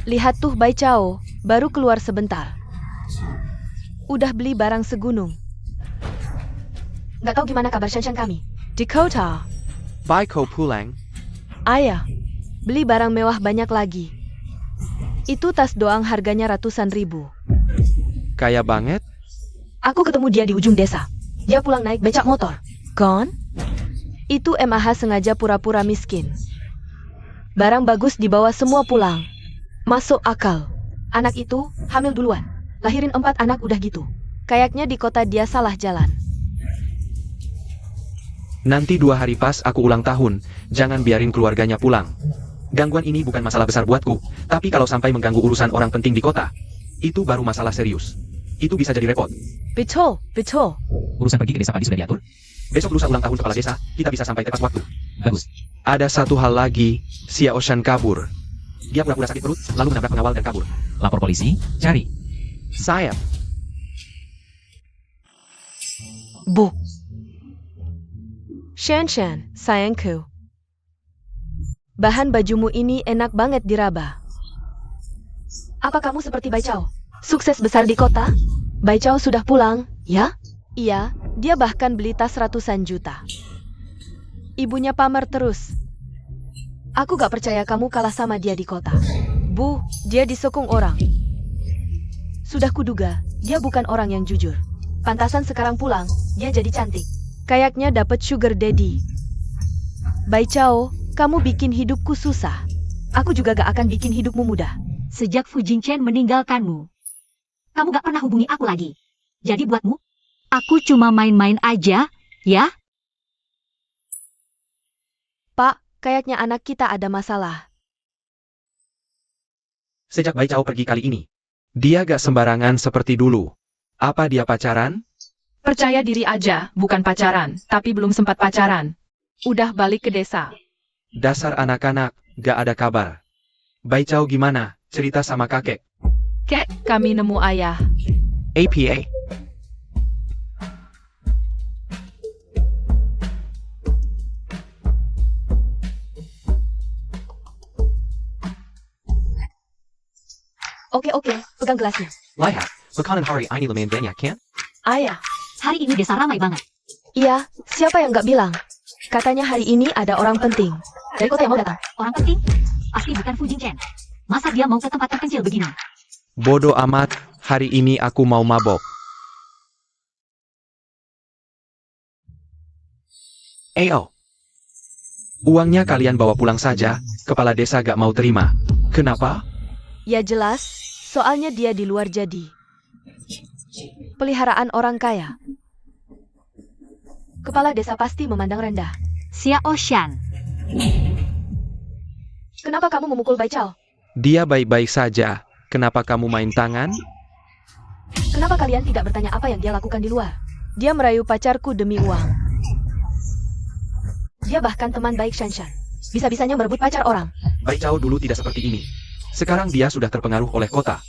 Lihat tuh Bai Chao, baru keluar sebentar. Udah beli barang segunung. Nggak tahu gimana kabar Shanshan kami. Di kota. Baiko pulang. Ayah, beli barang mewah banyak lagi. Itu tas doang harganya ratusan ribu. Kaya banget? Aku ketemu dia di ujung desa. Dia pulang naik becak motor. Kon? Itu MAH sengaja pura-pura miskin. Barang bagus dibawa semua pulang. Masuk akal. Anak itu hamil duluan. Lahirin 4 anak udah gitu. Kayaknya di kota dia salah jalan. Nanti 2 hari pas aku ulang tahun, jangan biarin keluarganya pulang. Gangguan ini bukan masalah besar buatku, tapi kalau sampai mengganggu urusan orang penting di kota, itu baru masalah serius. Itu bisa jadi repot. Betul. Urusan pergi ke desa padi sudah diatur. Besok lusa ulang tahun kepala desa, kita bisa sampai tepat waktu. Bagus. Ada satu hal lagi, Xiao Shan kabur. Dia pura-pura sakit perut, lalu menabrak pengawal dan kabur. Lapor polisi, cari. Sayap. Bu. Shanshan, sayangku. Bahan bajumu ini enak banget diraba. Apa kamu seperti Bai Chao? Sukses besar di kota? Bai Chao sudah pulang, ya? Iya, dia bahkan beli tas ratusan juta. Ibunya pamer terus. Aku gak percaya kamu kalah sama dia di kota. Bu, dia disokong orang. Sudah kuduga, dia bukan orang yang jujur. Pantasan sekarang pulang, dia jadi cantik. Kayaknya dapat sugar daddy. Bai Chao, kamu bikin hidupku susah. Aku juga gak akan bikin hidupmu mudah. Sejak Fu Jingchen meninggalkanmu, kamu gak pernah hubungi aku lagi. Jadi buatmu, aku cuma main-main aja, ya? Pak, kayaknya anak kita ada masalah. Sejak Bai Chao pergi kali ini, dia gak sembarangan seperti dulu. Apa dia pacaran? Percaya diri aja, bukan pacaran, tapi belum sempat pacaran. Udah balik ke desa. Dasar anak-anak, gak ada kabar. Bai Chao gimana? Cerita sama kakek. Kek, kami nemu ayah. APA. Oke, pegang gelasnya. Lihat, makanan hari ini lumayan banyak kan? Ayah. Hari ini desa ramai banget. Iya, siapa yang gak bilang? Katanya hari ini ada orang penting. Dari kota yang mau datang. Orang penting? Pasti bukan Fu Jingchen. Masa dia mau ke tempat terpencil begini? Bodoh amat, hari ini aku mau mabok. Ayo. Uangnya kalian bawa pulang saja, kepala desa gak mau terima. Kenapa? Ya jelas, soalnya dia di luar jadi. Peliharaan orang kaya. Kepala desa pasti memandang rendah. Xiao Shan. Kenapa kamu memukul Bai Chao? Dia baik-baik saja. Kenapa kamu main tangan? Kenapa kalian tidak bertanya apa yang dia lakukan di luar? Dia merayu pacarku demi uang. Dia bahkan teman baik Shanshan. Bisa-bisanya merebut pacar orang. Bai Chao dulu tidak seperti ini. Sekarang dia sudah terpengaruh oleh kota.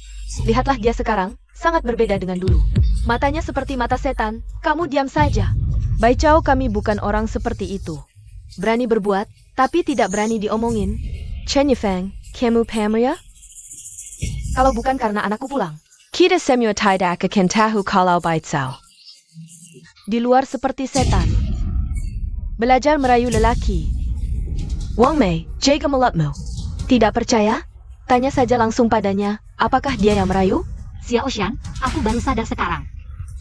Lihatlah dia sekarang, sangat berbeda dengan dulu. Matanya seperti mata setan, kamu diam saja. Bai Chao, kami bukan orang seperti itu. Berani berbuat, tapi tidak berani diomongin. Chen Yifeng, kamu paham ya? Kalau bukan karena anakku pulang. Kita semua tidak akan tahu kalau Bai Chao di luar seperti setan. Belajar merayu lelaki. Wang Mei, jaga mulutmu. Tidak percaya? Tanya saja langsung padanya, apakah dia yang merayu? Xiao Xian, aku baru sadar sekarang.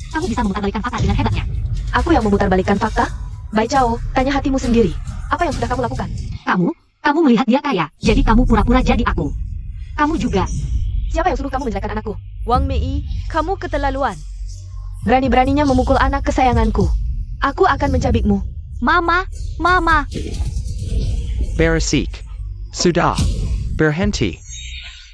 Kamu bisa memutarbalikkan fakta dengan hebatnya. Aku yang memutarbalikkan fakta? Bai Chao, tanya hatimu sendiri. Apa yang sudah kamu lakukan? Kamu melihat dia kaya, jadi kamu pura-pura jadi aku. Kamu juga. Siapa yang suruh kamu menjelekkan anakku? Wang Mei, kamu keterlaluan. Berani-beraninya memukul anak kesayanganku. Aku akan mencabikmu. Mama. Beresik. Sudah. Berhenti.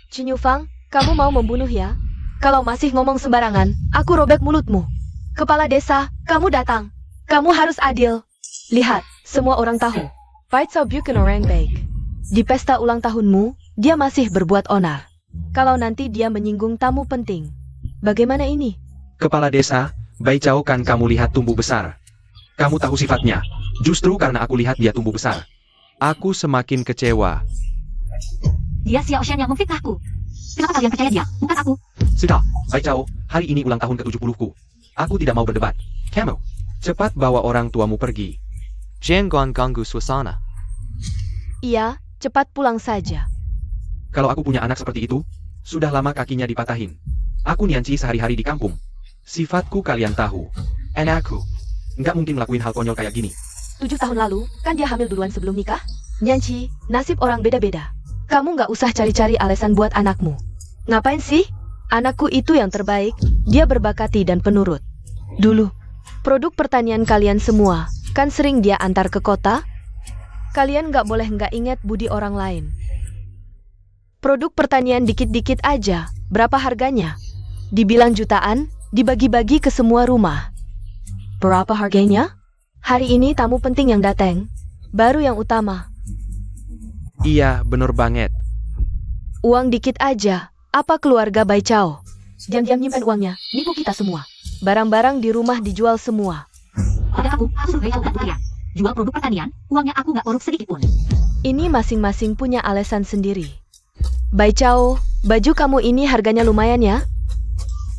Qin Yufang, kamu mau membunuh ya? Kalau masih ngomong sembarangan, aku robek mulutmu. Kepala desa, kamu datang. Kamu harus adil. Lihat, semua orang tahu. Bai Chao bukan orang baik. Di pesta ulang tahunmu, dia masih berbuat onar. Kalau nanti dia menyinggung tamu penting. Bagaimana ini? Kepala desa, Bai Chao kan kamu lihat tumbuh besar. Kamu tahu sifatnya. Justru karena aku lihat dia tumbuh besar. Aku semakin kecewa. Dia Xiao Xian yang memfitnahku. Kenapa kalian percaya dia, bukan aku? Sudah, Bai Chao, hari ini ulang tahun ke-70-ku. Aku tidak mau berdebat. Kamu, cepat bawa orang tuamu pergi. Jangan ganggu suasana. Iya, cepat pulang saja. Kalau aku punya anak seperti itu, sudah lama kakinya dipatahin. Aku Nianci sehari-hari di kampung. Sifatku kalian tahu. Anakku, nggak mungkin ngelakuin hal konyol kayak gini. 7 tahun lalu, kan dia hamil duluan sebelum nikah? Nyanci, nasib orang beda-beda. Kamu nggak usah cari-cari alasan buat anakmu. Ngapain sih? Anakku itu yang terbaik, dia berbakati dan penurut. Dulu, produk pertanian kalian semua, kan sering dia antar ke kota? Kalian nggak boleh nggak ingat budi orang lain. Produk pertanian dikit-dikit aja, berapa harganya? Dibilang jutaan, dibagi-bagi ke semua rumah. Berapa harganya? Hari ini tamu penting yang datang, baru yang utama. Iya, bener banget. Uang dikit aja, apa keluarga Bai Chao? Diam-diam nyimpen uangnya, nipu kita semua. Barang-barang di rumah dijual semua. Pada aku suruh Bai Chao dan Putria. Jual produk pertanian, uangnya aku nggak korup sedikit pun. Ini masing-masing punya alasan sendiri. Bai Chao, baju kamu ini harganya lumayan ya?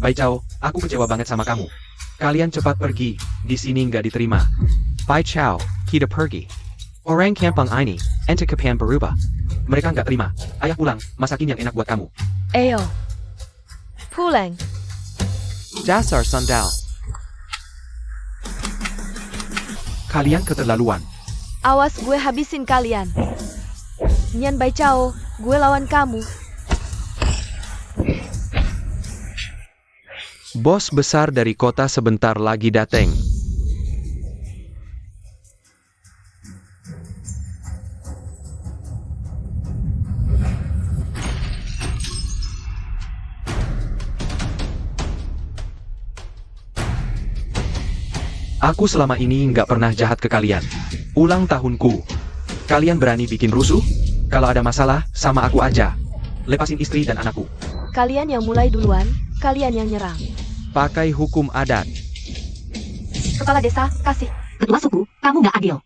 Bai Chao, aku kecewa banget sama kamu. Kalian cepat pergi, di sini nggak diterima. Bai Chao, kita pergi. Orang kampung ini, ente kepengen berubah. Mereka nggak terima. Ayah pulang, masakin yang enak buat kamu. Ayo. Pulang. Dasar sandal. Kalian keterlaluan. Awas gue habisin kalian. Nyan Bai Chao, gue lawan kamu. Bos besar dari kota sebentar lagi datang. Aku selama ini nggak pernah jahat ke kalian. Ulang tahunku. Kalian berani bikin rusuh? Kalau ada masalah, sama aku aja. Lepasin istri dan anakku. Kalian yang mulai duluan, kalian yang nyerang. Pakai hukum adat. Kepala desa, kasih. Ketua suku, kamu nggak adil.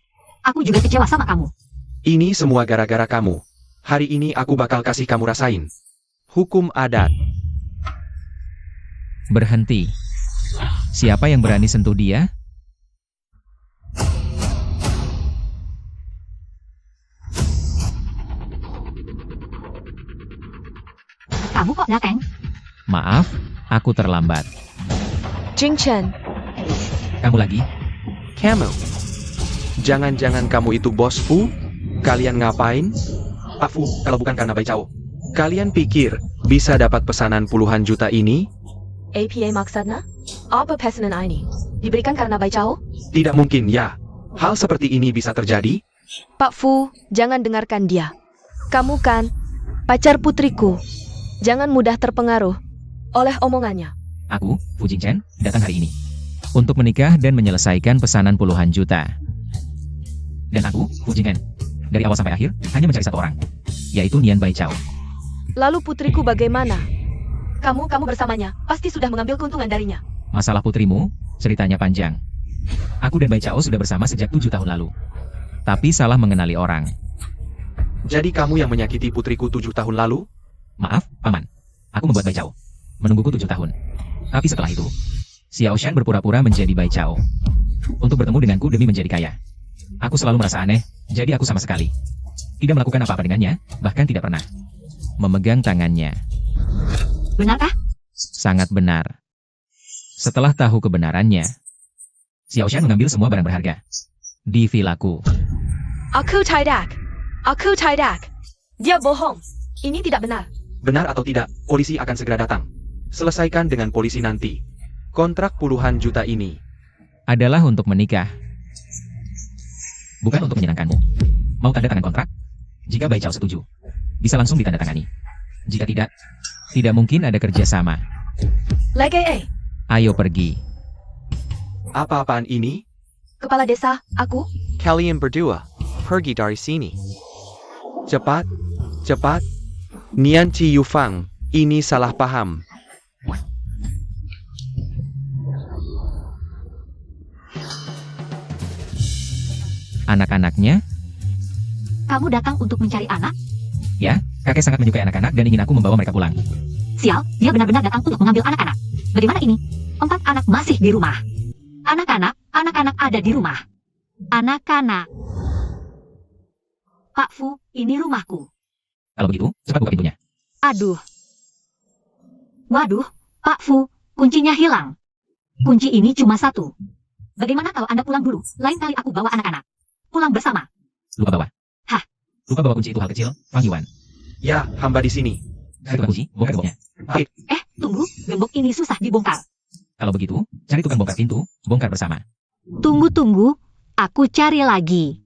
Aku juga kecewa sama kamu. Ini semua gara-gara kamu. Hari ini aku bakal kasih kamu rasain. Hukum adat. Berhenti. Siapa yang berani sentuh dia? Kamu kok datang? Maaf, aku terlambat. Jing Chen, Kamu lagi? Kamu. Jangan-jangan kamu itu bos Fu? Kalian ngapain? Pak Fu, kalau bukan karena Bai Chao. Kalian pikir bisa dapat pesanan puluhan juta ini? APA maksudnya? Apa pesanan ini? Diberikan karena Bai Chao? Tidak mungkin ya. Hal seperti ini bisa terjadi? Pak Fu, jangan dengarkan dia. Kamu kan pacar putriku. Jangan mudah terpengaruh oleh omongannya. Aku, Fu Jingchen, datang hari ini untuk menikah dan menyelesaikan pesanan puluhan juta. Dan aku, Fu Jingchen, dari awal sampai akhir hanya mencari satu orang, yaitu Nian Bai Chao. Lalu putriku bagaimana? Kamu bersamanya, pasti sudah mengambil keuntungan darinya. Masalah putrimu, ceritanya panjang. Aku dan Bai Chao sudah bersama sejak 7 tahun lalu. Tapi salah mengenali orang. Jadi kamu yang menyakiti putriku 7 tahun lalu? Maaf, Paman. Aku membuat Bai Chao menungguku 7 tahun. Tapi setelah itu, Xiao Shan berpura-pura menjadi Bai Chao untuk bertemu denganku demi menjadi kaya. Aku selalu merasa aneh, jadi aku sama sekali Tidak melakukan apa-apa dengannya, bahkan tidak pernah memegang tangannya. Benarkah? Sangat benar. Setelah tahu kebenarannya, Xiao Shan mengambil semua barang berharga di vilaku. Aku tidak. Aku tidak. Dia bohong. Ini tidak benar. Benar atau tidak, polisi akan segera datang. Selesaikan dengan polisi nanti. Kontrak puluhan juta ini Adalah untuk menikah, bukan untuk menyenangkanmu. Mau tanda tangan kontrak? Jika Bai Chao setuju, bisa langsung ditandatangani. Jika tidak, tidak mungkin ada kerjasama. Lege, Ayo pergi. Apa-apaan ini? kepala desa, aku. Kalian berdua, pergi dari sini. Cepat, cepat. Nian Chi Yufang, ini salah paham. Anak-anaknya, Kamu datang untuk mencari anak? ya, kakek sangat menyukai anak-anak dan ingin aku membawa mereka pulang. Sial, dia benar-benar datang untuk mengambil anak-anak. Bagaimana ini? 4 anak masih di rumah. Anak-anak ada di rumah. Anak-anak. Pak Fu, ini rumahku. Kalau begitu, cepat buka pintunya. Aduh. Waduh, Pak Fu, kuncinya hilang. Kunci ini cuma 1. Bagaimana kalau Anda pulang dulu? Lain kali aku bawa anak-anak. Pulang bersama. Lupa bawa. Hah? Lupa bawa kunci itu hal kecil, Fang Yuan. Ya, hamba di sini. Cari tukang kunci, bongkar gemboknya. Tunggu, gembok ini susah dibongkar. Kalau begitu, cari tukang bongkar pintu, bongkar bersama. Tunggu, aku cari lagi.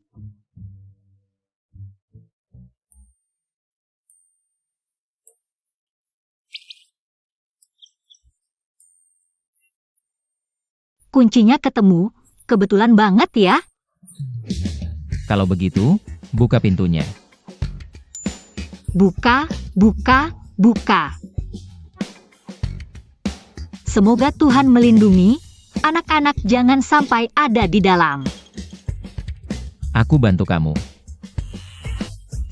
Kuncinya ketemu, kebetulan banget ya. Kalau begitu, buka pintunya. Buka. Semoga Tuhan melindungi, anak-anak jangan sampai ada di dalam. Aku bantu kamu.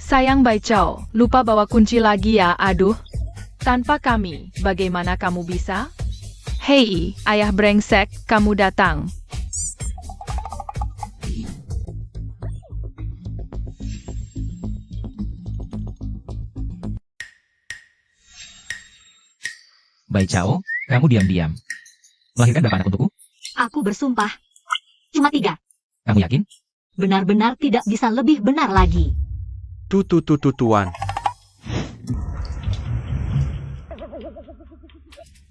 Sayang Bai Chao, lupa bawa kunci lagi ya, aduh. Tanpa kami, bagaimana kamu bisa? Hei, ayah brengsek, kamu datang. Bai Chao, kamu diam-diam. Melahirkan berapa anak untukku? Aku bersumpah. Cuma 3. Kamu yakin? Benar-benar tidak bisa lebih benar lagi. Tuan.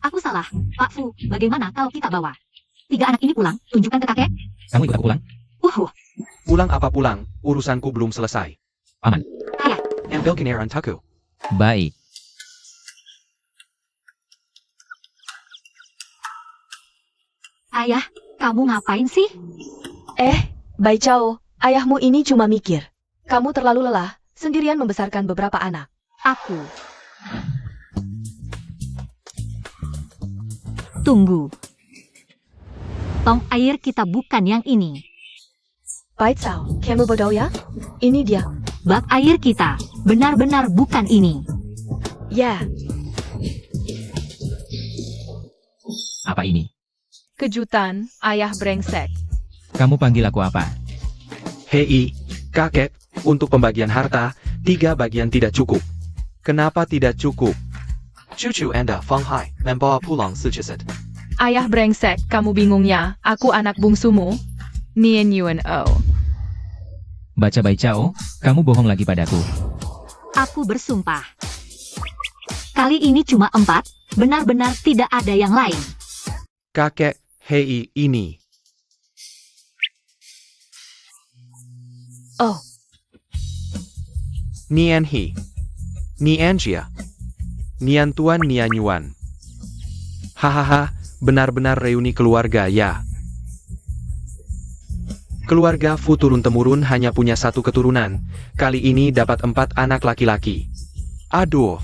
Aku salah. Pak Fu, bagaimana kalau kita bawa 3 anak ini pulang? Tunjukkan ke kakek. Kamu ikut aku pulang? Pulang apa pulang, urusanku belum selesai. Paman. Ayah. Ambil kenaran taku. Baik. Ayah, kamu ngapain sih? Bai Chao, ayahmu ini cuma mikir. Kamu terlalu lelah, sendirian membesarkan beberapa anak. Aku. Tunggu. Tong air kita bukan yang ini. Bai Chao, kamu bodoh ya? Ini dia. Bak air kita benar-benar bukan ini. Ya, Apa ini? Kejutan, ayah brengsek. Kamu panggil aku apa? Hei, kakek, untuk pembagian harta, 3 bagian tidak cukup. Kenapa tidak cukup? Cucu Anda Fang Hai membawa pulang 4 set. Ayah brengsek, kamu bingung ya? Aku anak bungsumu. Nian Yuan O. Baca Bai Chao, kamu bohong lagi padaku. Aku bersumpah. Kali ini cuma 4, benar-benar tidak ada yang lain. Kakek, hei ini. Oh. Nian He. Nian Jia. Nian Tuan Nian Yuan. Hahaha, benar-benar reuni keluarga ya. Keluarga Fu turun-temurun hanya punya 1 keturunan. Kali ini dapat 4 anak laki-laki. Aduh.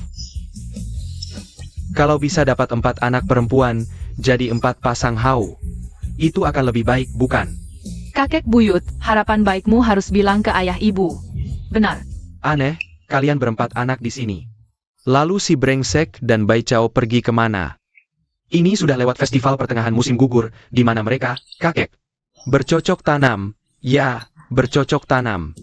Kalau bisa dapat 4 anak perempuan, jadi 4 pasang hau. Itu akan lebih baik, bukan? Kakek buyut, harapan baikmu harus bilang ke ayah ibu. Benar. Aneh, kalian berempat anak di sini. Lalu si brengsek dan Bai Chao pergi kemana? Ini sudah lewat festival pertengahan musim gugur, di mana mereka, kakek, bercocok tanam. Ya, bercocok tanam.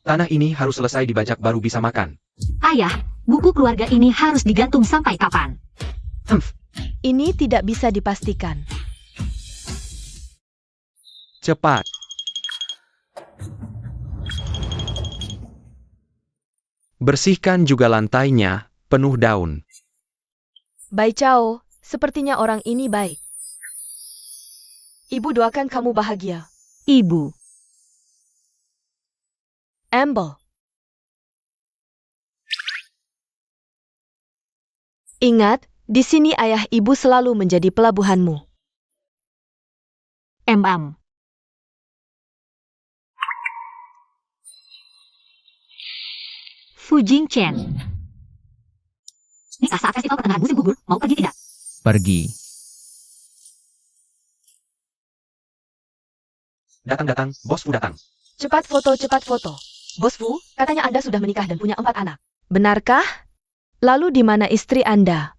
Tanah ini harus selesai dibajak baru bisa makan. Ayah, buku keluarga ini harus digantung sampai kapan? Ini tidak bisa dipastikan. Cepat. Bersihkan juga lantainya, penuh daun. Bai Chao, sepertinya orang ini baik. Ibu doakan kamu bahagia. Ibu. Amble. Ingat, di sini ayah ibu selalu menjadi pelabuhanmu. Em. Fu Jingchen. Nikah saat festival pertengahan musim gugur, mau pergi tidak? Pergi. Datang, Bos Fu datang. Cepat foto, cepat foto. Bos Fu, katanya Anda sudah menikah dan punya 4 anak. Benarkah? Lalu di mana istri Anda?